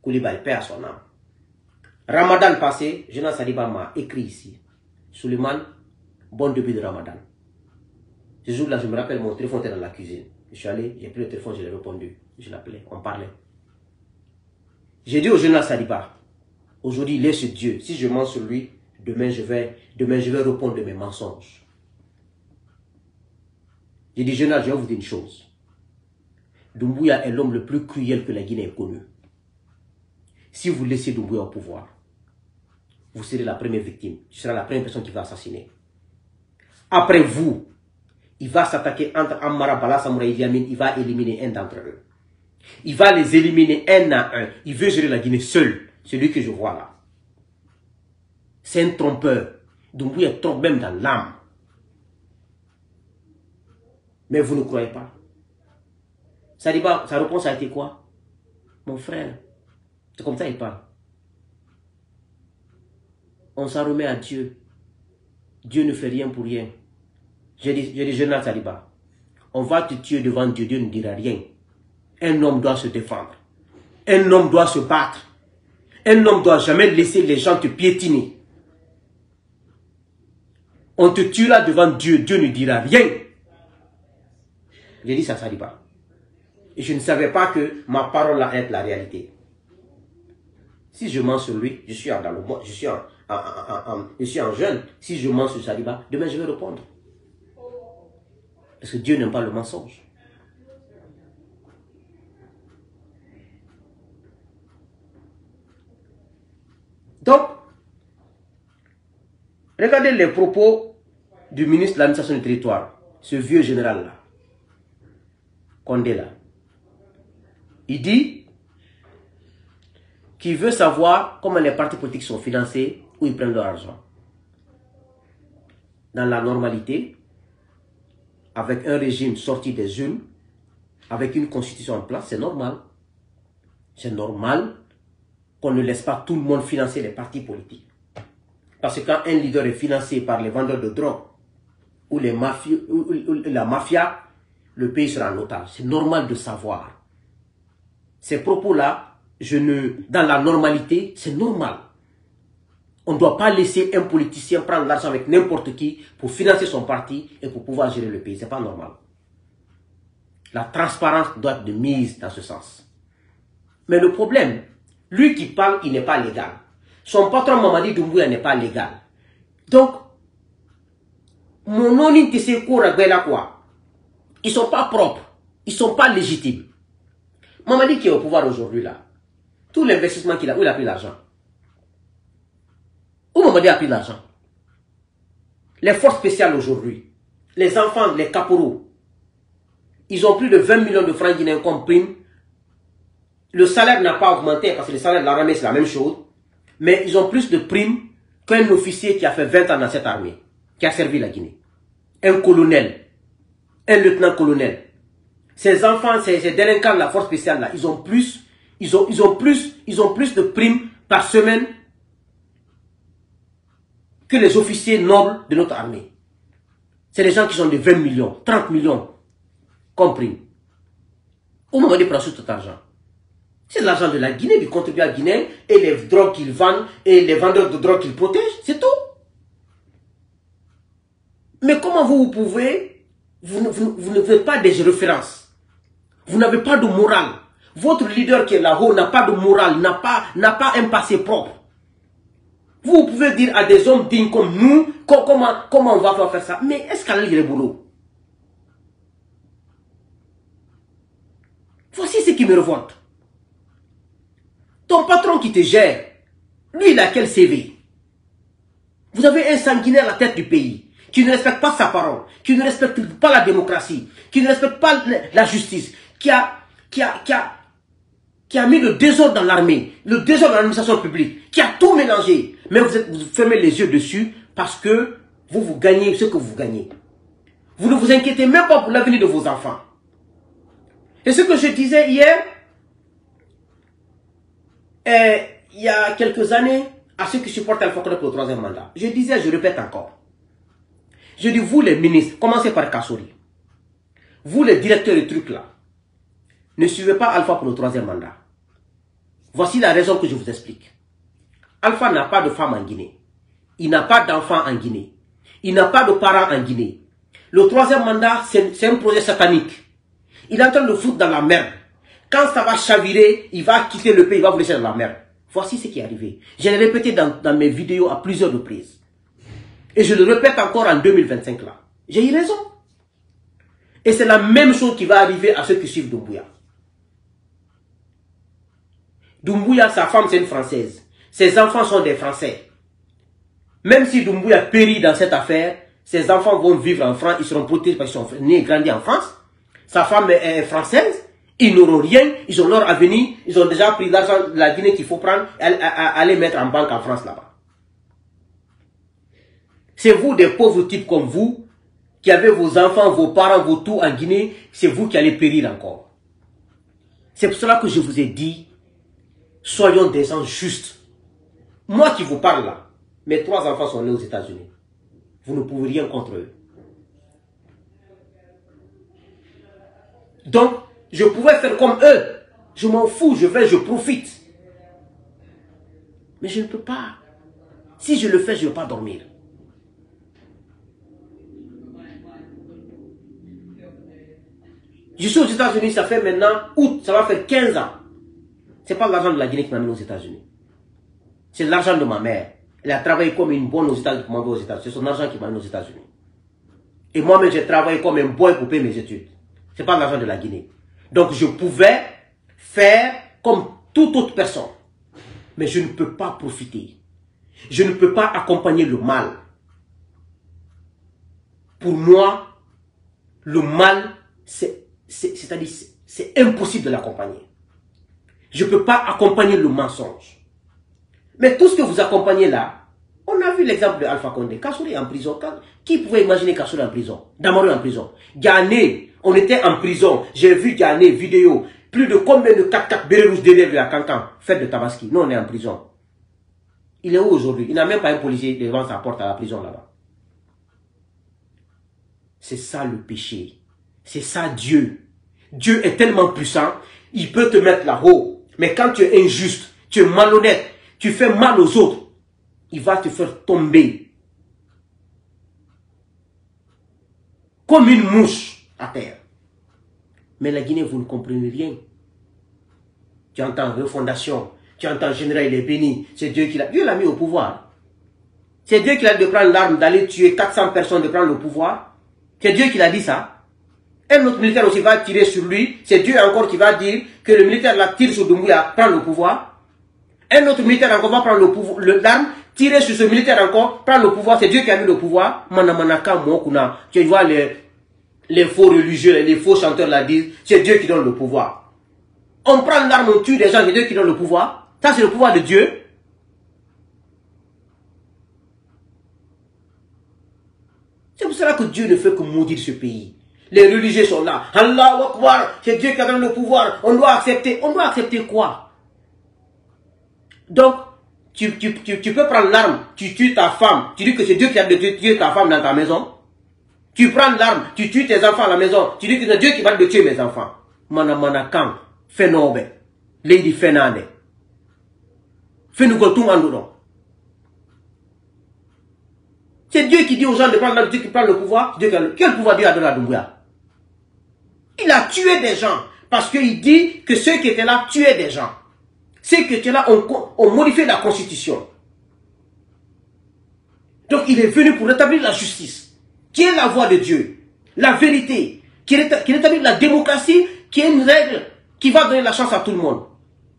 Koulibaly, paix à son âme. Ramadan passé, le général Sadiba m'a écrit ici. Suleiman, bon début de Ramadan. Ce jour-là, je me rappelle, mon téléphone était dans la cuisine. Je suis allé, j'ai pris le téléphone, je l'ai répondu. Je l'appelais, on parlait. J'ai dit au général Sadiba, aujourd'hui, il est chez Dieu. Si je mens sur lui, demain je vais répondre de mes mensonges. J'ai dit, général, je vais vous dire une chose. Doumbouya est l'homme le plus cruel que la Guinée ait connu. Si vous laissez Doumbouya au pouvoir, vous serez la première victime. Tu seras la première personne qui va assassiner. Après vous, il va s'attaquer entre Amara, Bala, Samoura et Idi Amin. Il va éliminer un d'entre eux. Il va les éliminer un à un. Il veut gérer la Guinée seul. Celui que je vois là. C'est un trompeur. Doumbouya trompe même dans l'âme. Mais vous ne croyez pas. Sadiba, sa réponse a été quoi? Mon frère, c'est comme ça il parle. On s'en remet à Dieu. Dieu ne fait rien pour rien. J'ai dit, général Sadiba, on va te tuer devant Dieu, Dieu ne dira rien. Un homme doit se défendre. Un homme doit se battre. Un homme ne doit jamais laisser les gens te piétiner. On te tuera devant Dieu, Dieu ne dira rien. J'ai dit ça à Sadiba. Et je ne savais pas que ma parole là est la réalité. Si je mens sur lui, je suis dans le monde, je suis en jeûne. Si je mens sur Sadiba, demain je vais répondre. Parce que Dieu n'aime pas le mensonge. Donc, regardez les propos du ministre de l'administration du territoire, ce vieux général-là, Condé là. Il dit qu'il veut savoir comment les partis politiques sont financés, où ils prennent leur argent. Dans la normalité, avec un régime sorti des urnes, avec une constitution en place, c'est normal. C'est normal qu'on ne laisse pas tout le monde financer les partis politiques. Parce que quand un leader est financé par les vendeurs de drogue ou la mafia, le pays sera en otage. C'est normal de savoir. Ces propos-là, dans la normalité, c'est normal. On ne doit pas laisser un politicien prendre l'argent avec n'importe qui pour financer son parti et pour pouvoir gérer le pays. Ce n'est pas normal. La transparence doit être de mise dans ce sens. Mais le problème, lui qui parle, il n'est pas légal. Son patron Mamadi Doumbouya n'est pas légal. Donc, mon nom n'intéresse quoi. Ils ne sont pas propres. Ils ne sont pas légitimes. Mamadi qui est au pouvoir aujourd'hui là, tout l'investissement qu'il a, où il a pris l'argent? Où Mamadi a pris l'argent? Les forces spéciales aujourd'hui, les enfants, les caporaux, ils ont plus de 20 millions de francs guinéens comme prime. Le salaire n'a pas augmenté parce que le salaire de l'armée c'est la même chose. Mais ils ont plus de primes qu'un officier qui a fait 20 ans dans cette armée, qui a servi la Guinée. Un colonel, un lieutenant-colonel. Ces enfants, ces délinquants de la force spéciale là, ils ont plus de primes par semaine que les officiers nobles de notre armée. C'est les gens qui sont de 20 millions, 30 millions comme prime. Où Mamadi prend tout cet argent? C'est l'argent de la Guinée, du contribuable guinéen, et les drogues qu'ils vendent, et les vendeurs de drogue qu'ils protègent, c'est tout. Mais comment vous pouvez, vous ne faites pas des références. Vous n'avez pas de morale. Votre leader qui est là-haut n'a pas de morale, n'a pas un passé propre. Vous pouvez dire à des hommes dignes comme nous, comment on va faire ça. Mais est-ce qu'Alal est boulot? Voici ce qui me révolte. Ton patron qui te gère, lui il a quel CV? Vous avez un sanguinaire à la tête du pays, qui ne respecte pas sa parole, qui ne respecte pas la démocratie, qui ne respecte pas la justice, qui a mis le désordre dans l'armée, le désordre dans l'administration publique, qui a tout mélangé. Mais vous fermez les yeux dessus parce que vous gagnez ce que vous gagnez. Vous ne vous inquiétez même pas pour l'avenir de vos enfants. Et ce que je disais hier, il y a quelques années, à ceux qui supportent Alpha Condé pour le 3e mandat, je disais, je répète encore. Je dis, vous les ministres, commencez par Kassori. Vous les directeurs de trucs là, ne suivez pas Alpha pour le 3e mandat. Voici la raison que je vous explique. Alpha n'a pas de femme en Guinée. Il n'a pas d'enfant en Guinée. Il n'a pas de parents en Guinée. Le 3e mandat, c'est un projet satanique. Il est en train de foutre dans la merde. Quand ça va chavirer, il va quitter le pays, il va vous laisser dans la merde. Voici ce qui est arrivé. Je l'ai répété dans mes vidéos à plusieurs reprises. Et je le répète encore en 2025 là. J'ai eu raison. Et c'est la même chose qui va arriver à ceux qui suivent Doumbouya. Doumbouya, sa femme c'est une Française. Ses enfants sont des Français. Même si Doumbouya périt dans cette affaire, ses enfants vont vivre en France, ils seront protégés parce qu'ils sont nés et grandis en France. Sa femme est française. Ils n'auront rien, ils ont leur avenir, ils ont déjà pris l'argent de la Guinée qu'il faut prendre, aller mettre en banque en France là-bas. C'est vous, des pauvres types comme vous, qui avez vos enfants, vos parents, vos tout en Guinée, c'est vous qui allez périr encore. C'est pour cela que je vous ai dit, soyons des gens justes. Moi qui vous parle là, mes 3 enfants sont nés aux États-Unis. Vous ne pouvez rien contre eux. Donc, je pouvais faire comme eux. Je m'en fous, je profite. Mais je ne peux pas. Si je le fais, je ne vais pas dormir. Je suis aux États-Unis, ça fait maintenant août, ça va faire 15 ans. Ce n'est pas l'argent de la Guinée qui m'a mis aux États-Unis. C'est l'argent de ma mère. Elle a travaillé comme une bonne aux États-Unis pour m'envoyer aux États-Unis. C'est son argent qui m'a mis aux États-Unis. Et moi-même, j'ai travaillé comme un boy pour payer mes études. Ce n'est pas l'argent de la Guinée. Donc, je pouvais faire comme toute autre personne. Mais je ne peux pas profiter. Je ne peux pas accompagner le mal. Pour moi, le mal, c'est impossible de l'accompagner. Je ne peux pas accompagner le mensonge. Mais tout ce que vous accompagnez là, on a vu l'exemple de Alpha Condé. Kassouri est en prison. Qui pouvait imaginer Kassouri en prison? Damaro en prison. Ghané. On était en prison. J'ai vu Ghané, vidéo. Plus de combien de 4x4 bérets rouges derrière lui à Cancan. Fête de Tabaski. Nous, on est en prison. Il est où aujourd'hui? Il n'a même pas un policier devant sa porte à la prison là-bas. C'est ça le péché. C'est ça Dieu. Dieu est tellement puissant. Il peut te mettre là-haut. Mais quand tu es injuste, tu es malhonnête, tu fais mal aux autres, il va te faire tomber. Comme une mouche à terre. Mais la Guinée, vous ne comprenez rien. Tu entends refondation, tu entends général, il est béni. C'est Dieu qui l'a. Dieu l'a mis au pouvoir. C'est Dieu qui a dit de prendre l'arme, d'aller tuer 400 personnes, de prendre le pouvoir. C'est Dieu qui l'a dit ça. Un autre militaire aussi va tirer sur lui. C'est Dieu encore qui va dire que le militaire la tire sur Doumbouya, prend le pouvoir. Un autre militaire encore va prendre l'arme, tirer sur ce militaire encore, prendre le pouvoir. C'est Dieu qui a mis le pouvoir. Tu vois les faux religieux, les faux chanteurs la disent, c'est Dieu qui donne le pouvoir. On prend l'arme, on tue des gens, c'est Dieu qui donne le pouvoir. Ça, c'est le pouvoir de Dieu. C'est pour cela que Dieu ne fait que maudire ce pays. Les religieux sont là. Allahu Akbar, c'est Dieu qui a donné le pouvoir. On doit accepter. On doit accepter quoi? Donc, tu peux prendre l'arme, tu tues ta femme. Tu dis que c'est Dieu qui a tué ta femme dans ta maison. Tu prends l'arme, tu tues tes enfants à la maison. Tu dis que c'est Dieu qui va te tuer mes enfants. Manamanakan, Fenobe, Lady Fenade. Fenugotum Andouron. C'est Dieu qui dit aux gens de prendre l'arme, Dieu qui prend le pouvoir. Quel pouvoir Dieu a donné à Doumbouya? Il a tué des gens. Parce qu'il dit que ceux qui étaient là tuaient des gens. Ceux qui étaient là ont modifié la constitution. Donc il est venu pour rétablir la justice, qui est la voie de Dieu, la vérité, qui rétablit la démocratie, qui est une règle qui va donner la chance à tout le monde.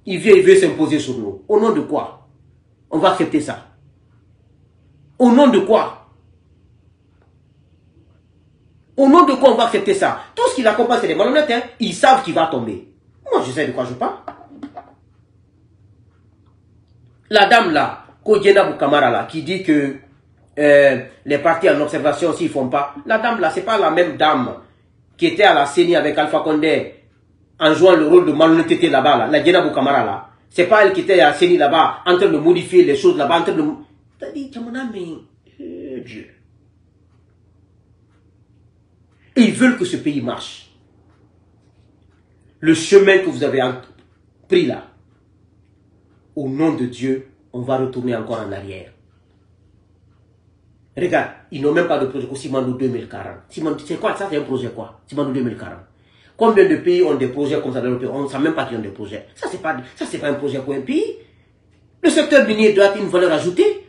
Il veut s'imposer sur nous. Au nom de quoi? On va accepter ça. Au nom de quoi? Au nom de quoi on va accepter ça? Tout ce qui l'accompagne, c'est des malhonnêtes, hein? Ils savent qu'il va tomber. Moi, je sais de quoi je parle. La dame là, Kodjena Boukamara là, qui dit que les partis en observation, s'ils ne font pas. La dame là, c'est pas la même dame qui était à la CENI avec Alpha Condé en jouant le rôle de malhonnêteté là-bas, là, la Djena Boukamara là. C'est pas elle qui était à la CENI là-bas, en train de modifier les choses là-bas, en train de... T'as dit, Dieu. Et ils veulent que ce pays marche. le chemin que vous avez pris là, au nom de Dieu, on va retourner encore en arrière. Regarde, ils n'ont même pas de projet au Simandou 2040. C'est quoi ça? C'est un projet quoi? Simandou 2040. Combien de pays ont des projets comme ça dans le pays? On ne sait même pas qu'ils ont des projets. Ça, c'est pas un projet pour un pays. Le secteur minier doit avoir une valeur ajoutée.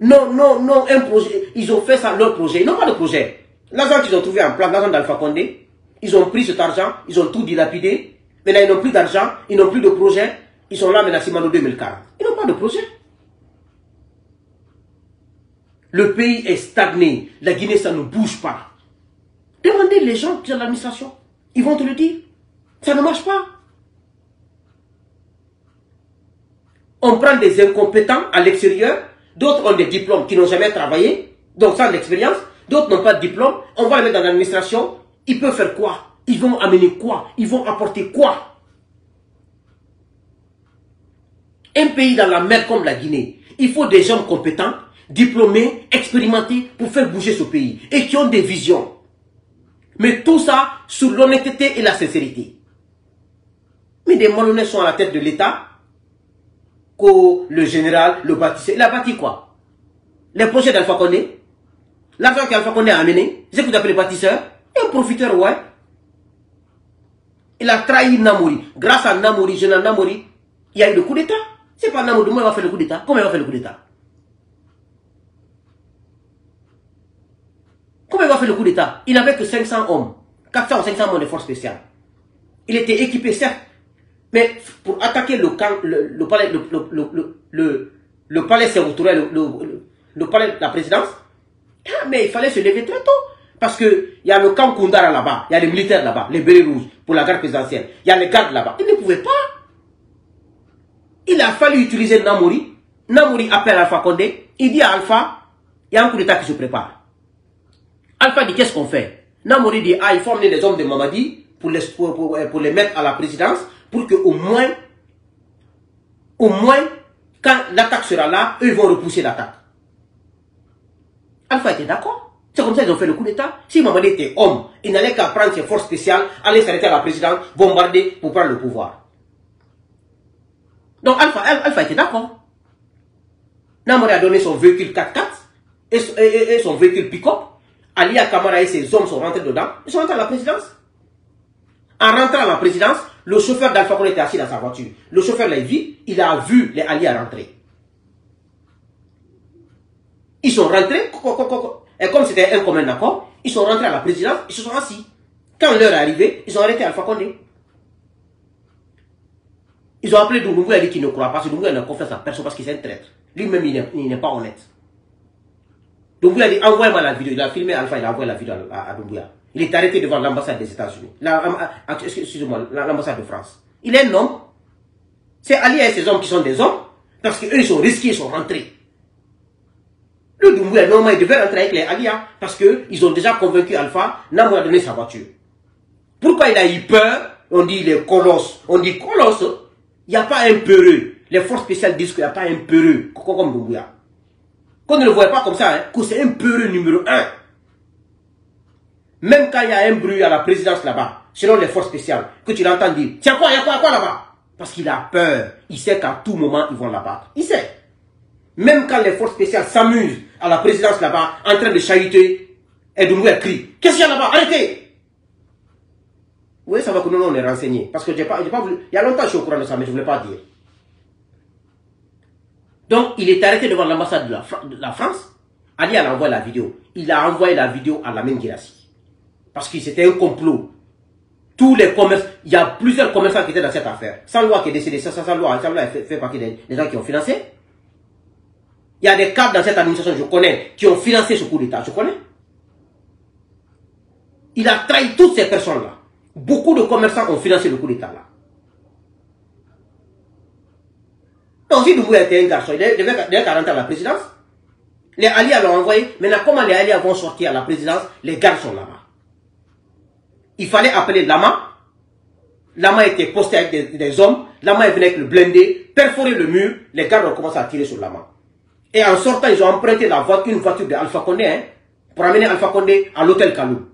Non, non, non, un projet. Ils ont fait ça, leur projet. Ils n'ont pas de projet. L'argent qu'ils ont trouvé en place, l'argent d'Alpha Condé, ils ont pris cet argent, ils ont tout dilapidé. Maintenant, ils n'ont plus d'argent, ils n'ont plus de projet. Ils sont là maintenant, Simandou 2040. Ils n'ont pas de projet. Le pays est stagné. La Guinée, ça ne bouge pas. Demandez les gens de l'administration. Ils vont te le dire. Ça ne marche pas. On prend des incompétents à l'extérieur. D'autres ont des diplômes qui n'ont jamais travaillé. Donc sans l'expérience. D'autres n'ont pas de diplôme. On va les mettre dans l'administration. Ils peuvent faire quoi? Ils vont amener quoi? Ils vont apporter quoi? Un pays dans la mer comme la Guinée, il faut des gens compétents, diplômés, expérimentés pour faire bouger ce pays. Et qui ont des visions. Mais tout ça sur l'honnêteté et la sincérité. Mais des malhonnêtes sont à la tête de l'État. Que le général, le bâtisseur. Il a bâti quoi? Les projets d'Alpha Condé. L'argent qu'Alpha Condé a amené. C'est ce que vous appelez bâtisseur. Un profiteur, ouais. Il a trahi Namori. Grâce à Namori, général Namori, il y a eu le coup d'État. C'est pas Namori, moi il va faire le coup d'État. Comment il va faire le coup d'État? Comment il va faire le coup d'État? Il n'avait que 500 hommes. 400 ou 500 hommes de force spéciale. Il était équipé, certes. Mais pour attaquer le camp, le palais territorial, le palais de la présidence, mais il fallait se lever très tôt. Parce que il y a le camp Koundara là-bas, il y a les militaires là-bas, les bérets rouges pour la garde présidentielle. Il y a les gardes là-bas. Il ne pouvait pas. Il a fallu utiliser Namori. Namori appelle Alpha Condé. Il dit à Alpha, il y a un coup d'État qui se prépare. Alpha dit, qu'est-ce qu'on fait? Namori dit, ah, il faut emmener des hommes de Mamadi pour les mettre à la présidence, pour que au moins, quand l'attaque sera là, eux, ils vont repousser l'attaque. Alpha était d'accord. C'est comme ça qu'ils ont fait le coup d'État. Si Mamadi était homme, il n'allait qu'à prendre ses forces spéciales, aller s'arrêter à la présidence, bombarder pour prendre le pouvoir. Donc Alpha était d'accord. Namori a donné son véhicule 4x4 et son véhicule pick-up. Alia Kamara et ses hommes sont rentrés dedans. Ils sont rentrés à la présidence. En rentrant à la présidence, le chauffeur d'Alpha Condé était assis dans sa voiture. Le chauffeur l'a vu, il a vu les alliés rentrer. Ils sont rentrés, et comme c'était un commun accord, ils sont rentrés à la présidence, ils se sont assis. Quand l'heure est arrivée, ils ont arrêté Alpha Condé. Ils ont appelé Doumbouya, il a dit qu'il ne croit pas. Doumbouya n'a confiance en personne parce qu'il est un traître. Lui-même, il n'est pas honnête. Doumbouya a dit, envoie-moi la vidéo. Il a filmé Alpha, il a envoyé la vidéo à Doumbouya. Il est arrêté devant l'ambassade des États-Unis. Excusez-moi, l'ambassade de France. Il est un homme. C'est allié à ces hommes qui sont des hommes. Parce qu'eux, ils sont risqués, ils sont rentrés. Le Doumbouya, normalement, il devait rentrer avec les alliés. Parce qu'ils ont déjà convaincu Alpha, Namou a donné sa voiture. Pourquoi il a eu peur? On dit les colosses. On dit colosse. Il n'y a pas un peureux. Les forces spéciales disent qu'il n'y a pas un peureux comme Doumbouya. Qu'on ne le voit pas comme ça, hein, que c'est un peureux numéro 1. Même quand il y a un bruit à la présidence là-bas, selon les forces spéciales, que tu l'entends dire, tiens quoi, il y a quoi là-bas? Parce qu'il a peur. Il sait qu'à tout moment, ils vont là-bas. Il sait. Même quand les forces spéciales s'amusent à la présidence là-bas, en train de chahuter, et Doumbouya crie, qu'est-ce qu'il y a là-bas? Arrêtez! Vous voyez, ça va que nous, on est renseignés. Parce que j'ai pas voulu. Il y a longtemps que je suis au courant de ça, mais je ne voulais pas dire. Donc, il est arrêté devant l'ambassade de la France. Ali a envoyé la vidéo. Il a envoyé la vidéo à Lamine Guirassy. Parce que c'était un complot. Tous les commerces, il y a plusieurs commerçants qui étaient dans cette affaire. Sans loi qui est décédé, sans loi fait partie des gens qui ont financé. Il y a des cadres dans cette administration, je connais, qui ont financé ce coup d'État. Je connais. Il a trahi toutes ces personnes-là. Beaucoup de commerçants ont financé le coup d'État là. Donc si Doumbouya était un garçon, il devait rentrer à la présidence. Les alliés l'ont envoyé. Maintenant, comment les alliés vont sortir à la présidence? Les gardes sont là-bas. Il fallait appeler Lama. Lama était posté avec des hommes. Lama est venu avec le blindé, perforer le mur. Les gardes ont commencé à tirer sur Lama. Et en sortant, ils ont emprunté une voiture de Alpha Condé, hein, pour amener Alpha Condé à l'hôtel Kalou.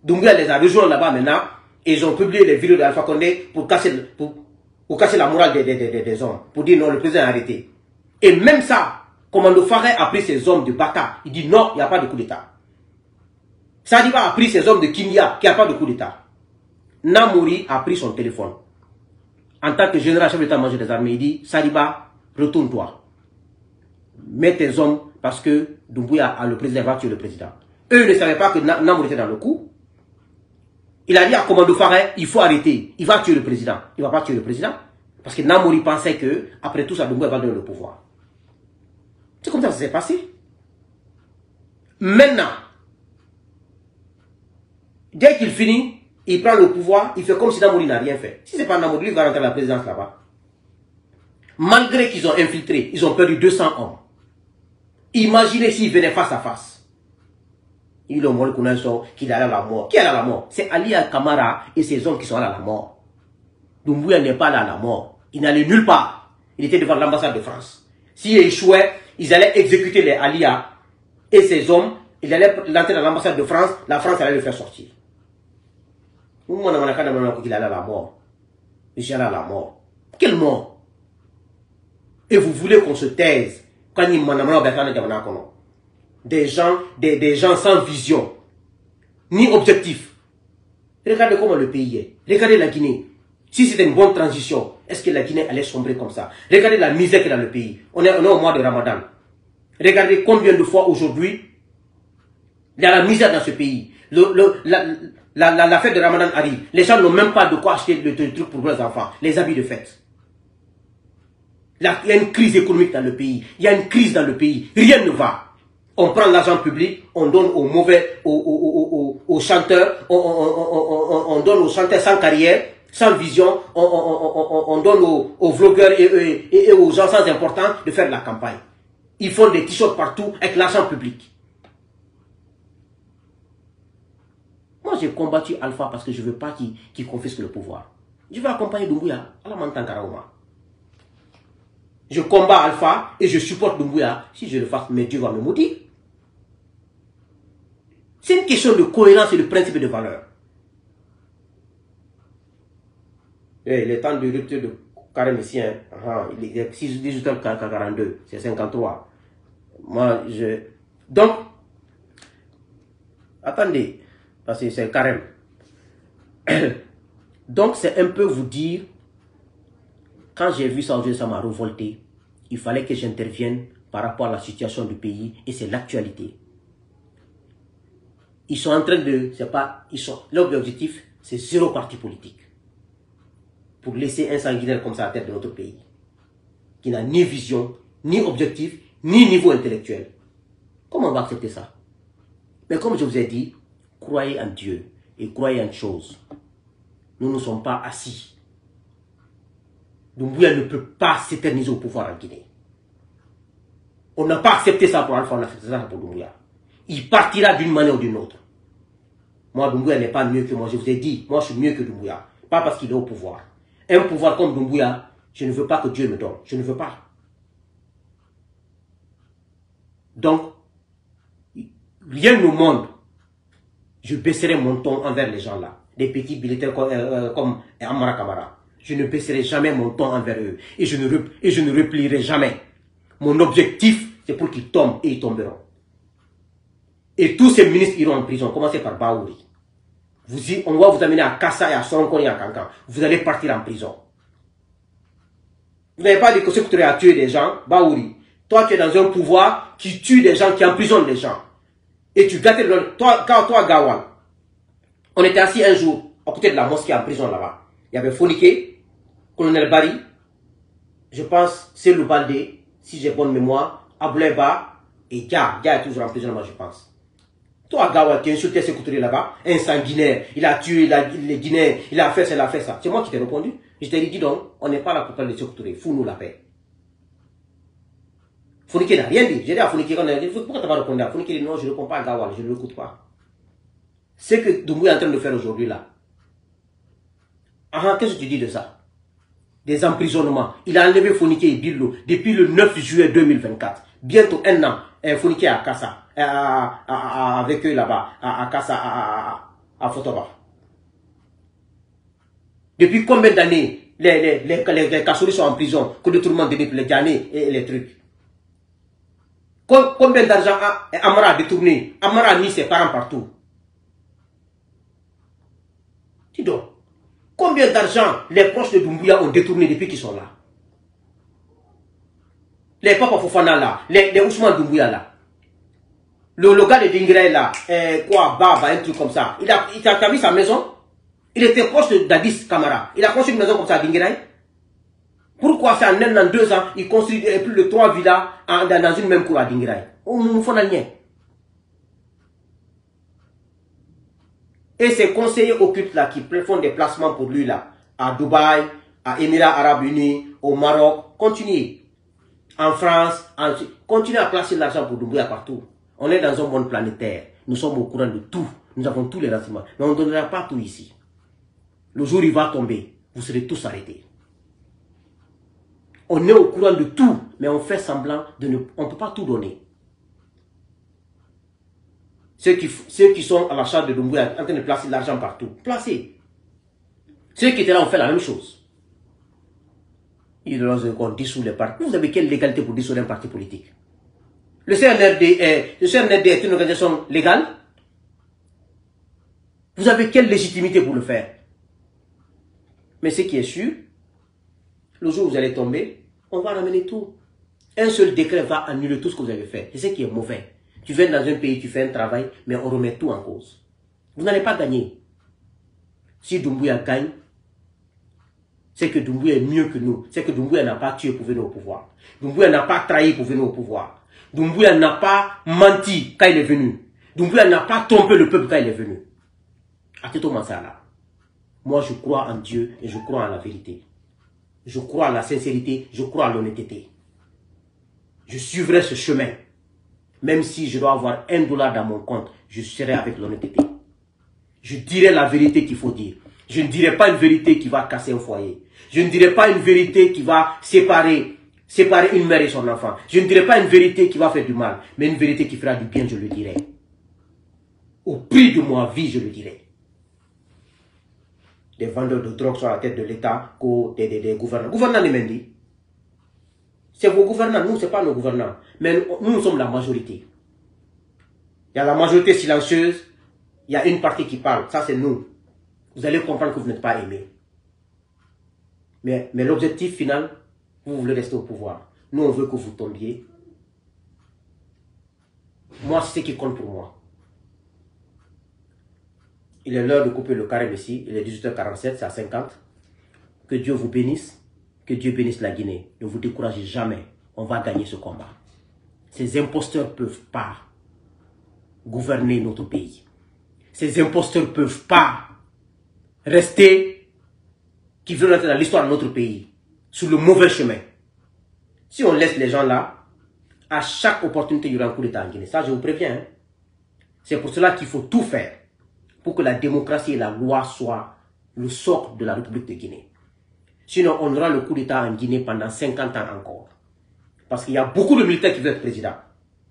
Doumbouya les a rejoints là-bas maintenant. Et ils ont publié les vidéos d'Alpha Condé pour casser la morale des hommes. Pour dire non, le président est arrêté. Et même ça, Commando Faré a pris ses hommes de Bata. Il dit non, il n'y a pas de coup d'État. Sadiba a pris ses hommes de Kimia, qu'il n'y a pas de coup d'État. Namouri a pris son téléphone. En tant que général chef d'état-major des armées, il dit Sadiba, retourne-toi. Mets tes hommes parce que Doumbouya a le président, va tuer le président. Eux ne savaient pas que Namouri était dans le coup. Il a dit à Commando Faré, il faut arrêter. Il va tuer le président. Il ne va pas tuer le président. Parce que Namouri pensait que, après tout ça, Doumbouya va donner le pouvoir. C'est comme ça que ça s'est passé. Maintenant, dès qu'il finit, il prend le pouvoir, il fait comme si Namouri n'a rien fait. Si ce n'est pas Namouri, il va rentrer à la présidence là-bas. Malgré qu'ils ont infiltré, ils ont perdu 200 hommes. Imaginez s'ils venaient face à face. Ils ont montré qu'il allait à la mort. Qui est à la mort? C'est Ali Kamara et ses hommes qui sont allés à la mort. Doumbouya n'est pas allé à la mort. Il n'allait nulle part. Il était devant l'ambassade de France. S'il échouait, ils allaient exécuter les Alia et ses hommes. Ils allaient l'entrer dans l'ambassade de France. La France allait le faire sortir. Nous, on a qu'il allait à la mort. Il allait à la mort. Quelle mort? Et vous voulez qu'on se taise quand il des gens sans vision, ni objectif. Regardez comment le pays est. Regardez la Guinée. Si c'était une bonne transition, est-ce que la Guinée allait sombrer comme ça? Regardez la misère qu'il y a dans le pays. On est au mois de Ramadan. Regardez combien de fois aujourd'hui, il y a la misère dans ce pays. La fête de Ramadan arrive. Les gens n'ont même pas de quoi acheter le truc pour leurs enfants. Les habits de fête. Il y a une crise économique dans le pays. Il y a une crise dans le pays. Rien ne va. On prend l'argent public, on donne aux mauvais, aux chanteurs, on donne aux chanteurs sans carrière, sans vision, on donne aux vlogueurs et aux gens sans importance de faire la campagne. Ils font des t-shirts partout avec l'argent public. Moi, j'ai combattu Alpha parce que je ne veux pas qu'il confisque le pouvoir. Je vais accompagner Doumbouya à la Mantankaraoma. Je combats Alpha et je supporte Doumbouya. Si je le fasse, mais Dieu va me maudire. C'est une question de cohérence et de principe de valeur. Et le temps de rupture de Karim ici, hein, il est 18h42, c'est 53. Moi, donc, attendez, parce que c'est Karim. Donc, c'est un peu vous dire, quand j'ai vu ça aujourd'hui, ça m'a révolté. Il fallait que j'intervienne par rapport à la situation du pays et c'est l'actualité. Ils sont en train de, leur objectif, c'est 0 parti politique. Pour laisser un sanguinaire comme ça à la tête de notre pays. Qui n'a ni vision, ni objectif, ni niveau intellectuel. Comment on va accepter ça? Mais comme je vous ai dit, croyez en Dieu et croyez en une chose. Nous ne sommes pas assis. Doumbouya ne peut pas s'éterniser au pouvoir en Guinée. On n'a pas accepté ça pour Alpha, on a accepté ça pour Doumbouya. Il partira d'une manière ou d'une autre. Moi, Doumbouya n'est pas mieux que moi. Je vous ai dit, moi je suis mieux que Doumbouya. Pas parce qu'il est au pouvoir. Un pouvoir comme Doumbouya, je ne veux pas que Dieu me donne. Je ne veux pas. Donc, rien au monde, je baisserai mon ton envers les gens là. Des petits militaires comme Amara Kamara. Je ne baisserai jamais mon ton envers eux. Et je ne replierai jamais. Mon objectif, c'est pour qu'ils tombent et ils tomberont. Et tous ces ministres iront en prison. Commencez par Baouri. On va vous amener à Kassa et à Sonkon et à Kankan. Vous allez partir en prison. Vous n'avez pas dit que ce que tu as tué des gens, Baouri. Toi, tu es dans un pouvoir qui tue des gens, qui emprisonne les gens. Et tu gâtes le... Toi, Gawal. On était assis un jour à côté de la mosquée en prison là-bas. Il y avait Fonike, colonel Barry, je pense, c'est le Baldé, si j'ai bonne mémoire, Ableba et Dia. Dia est toujours en prison, moi je pense. Toi, Gawal, qui a insulté ses couturiers là-bas, un sanguinaire, il a tué les Guinéens, il a fait ça, il a fait ça. C'est moi qui t'ai répondu. Je t'ai dit donc, on n'est pas là pour parler de ses couturiers, fous-nous la paix. Fonike n'a rien dit. J'ai dit à Fonike, pourquoi tu vas répondre à Fonike? Non, je ne réponds pas à Gawal, je ne l'écoute pas. Ce que Doumbouya est en train de faire aujourd'hui là. Qu'est-ce que tu dis de ça? Des emprisonnements. Il a enlevé Fonike et Billo depuis le 9 juillet 2024. Bientôt un an. Fonike à Kassa. Avec eux là-bas. À Kassa, à Fotoba. Depuis combien d'années les Kassouri sont en prison, que de tout le monde donne les Djani et les trucs. Combien d'argent Amara a détourné? Amara a mis ses parents partout. Dis donc, combien d'argent les proches de Doumbouya ont détourné depuis qu'ils sont là? Les Papa Fofana là, les Ousmane Doumbouya là. Le gars de Dinguiraï là, Baba, un truc comme ça. Il a vu sa maison? Il était proche d'Addis Camara. Il a construit une maison comme ça à Dinguiraï. Pourquoi c'est en 1 an, 2 ans, il construit plus de 3 villas dans une même cour à Dinguiraï? On fait rien. Et ces conseillers occultes là qui font des placements pour lui là, à Dubaï, à Émirats Arabes Unis, au Maroc, continuez. En France, continuez à placer l'argent pour Doumbouya partout. On est dans un monde planétaire. Nous sommes au courant de tout. Nous avons tous les renseignements. Mais on ne donnera pas tout ici. Le jour où il va tomber, vous serez tous arrêtés. On est au courant de tout, mais on fait semblant de ne... On ne peut pas tout donner. Ceux qui sont à la charge de Doumbouya en train de placer l'argent partout, placez. Ceux qui étaient là ont fait la même chose. Ils ont dissous les partis. Vous avez quelle légalité pour dissoudre un parti politique? Le CNRD est une organisation légale. Vous avez quelle légitimité pour le faire? Mais ce qui est sûr, le jour où vous allez tomber, on va ramener tout. Un seul décret va annuler tout ce que vous avez fait. C'est ce qui est mauvais. Tu viens dans un pays, tu fais un travail, mais on remet tout en cause. Vous n'allez pas gagner. Si Doumbouya gagne, c'est que Doumbouya est mieux que nous. C'est que Doumbouya n'a pas tué pour venir au pouvoir. Doumbouya n'a pas trahi pour venir au pouvoir. Doumbouya n'a pas menti quand il est venu. Doumbouya n'a pas trompé le peuple quand il est venu. À tout moment ça là. Moi je crois en Dieu et je crois en la vérité. Je crois à la sincérité, je crois à l'honnêteté. Je suivrai ce chemin. Même si je dois avoir $1 dans mon compte, je serai avec l'honnêteté. Je dirai la vérité qu'il faut dire. Je ne dirai pas une vérité qui va casser un foyer. Je ne dirai pas une vérité qui va séparer une mère et son enfant. Je ne dirai pas une vérité qui va faire du mal, mais une vérité qui fera du bien, je le dirai. Au prix de ma vie, je le dirai. Des vendeurs de drogue sur la tête de l'État, des gouvernants. Gouvernants de Mendy. C'est vos gouvernants, nous, ce n'est pas nos gouvernants. Mais nous sommes la majorité. Il y a la majorité silencieuse, il y a une partie qui parle, ça c'est nous. Vous allez comprendre que vous n'êtes pas aimés. Mais l'objectif final, vous voulez rester au pouvoir. Nous, on veut que vous tombiez. Moi, c'est ce qui compte pour moi. Il est l'heure de couper le carême ici. Il est 18h47, c'est à 50. Que Dieu vous bénisse. Que Dieu bénisse la Guinée. Ne vous découragez jamais. On va gagner ce combat. Ces imposteurs ne peuvent pas gouverner notre pays. Ces imposteurs ne peuvent pas rester, qui veulent rentrer dans l'histoire de notre pays, sur le mauvais chemin. Si on laisse les gens là, à chaque opportunité, il y aura un coup d'État en Guinée. Ça, je vous préviens. Hein. C'est pour cela qu'il faut tout faire pour que la démocratie et la loi soient le socle de la République de Guinée. Sinon, on aura le coup d'État en Guinée pendant 50 ans encore. Parce qu'il y a beaucoup de militaires qui veulent être président.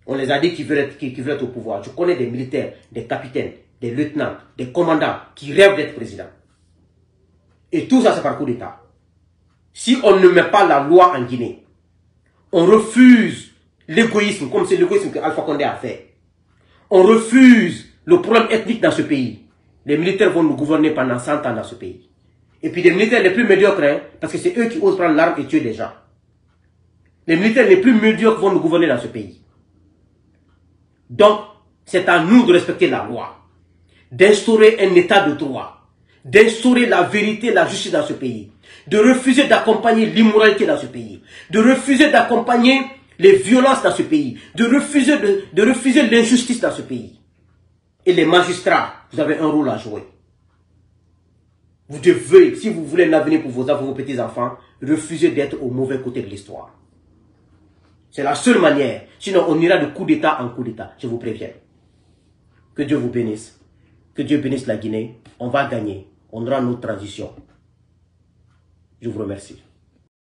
On les a dit qu'ils veulent être au pouvoir. Je connais des militaires, des capitaines, des lieutenants, des commandants qui rêvent d'être président. Et tout ça, c'est par coup d'État. Si on ne met pas la loi en Guinée, on refuse l'égoïsme, comme c'est l'égoïsme que Alpha Condé a fait. On refuse le problème ethnique dans ce pays. Les militaires vont nous gouverner pendant 100 ans dans ce pays. Et puis les militaires les plus médiocres, hein, parce que c'est eux qui osent prendre l'arme et tuer les gens. Les militaires les plus médiocres vont nous gouverner dans ce pays. Donc, c'est à nous de respecter la loi, d'instaurer un état de droit, d'instaurer la vérité et la justice dans ce pays, de refuser d'accompagner l'immoralité dans ce pays, de refuser d'accompagner les violences dans ce pays, de refuser l'injustice dans ce pays. Et les magistrats, vous avez un rôle à jouer. Vous devez, si vous voulez un avenir pour vos enfants, vos petits-enfants, refuser d'être au mauvais côté de l'histoire. C'est la seule manière. Sinon, on ira de coup d'État en coup d'État. Je vous préviens. Que Dieu vous bénisse. Que Dieu bénisse la Guinée. On va gagner. On aura notre transition. Je vous remercie.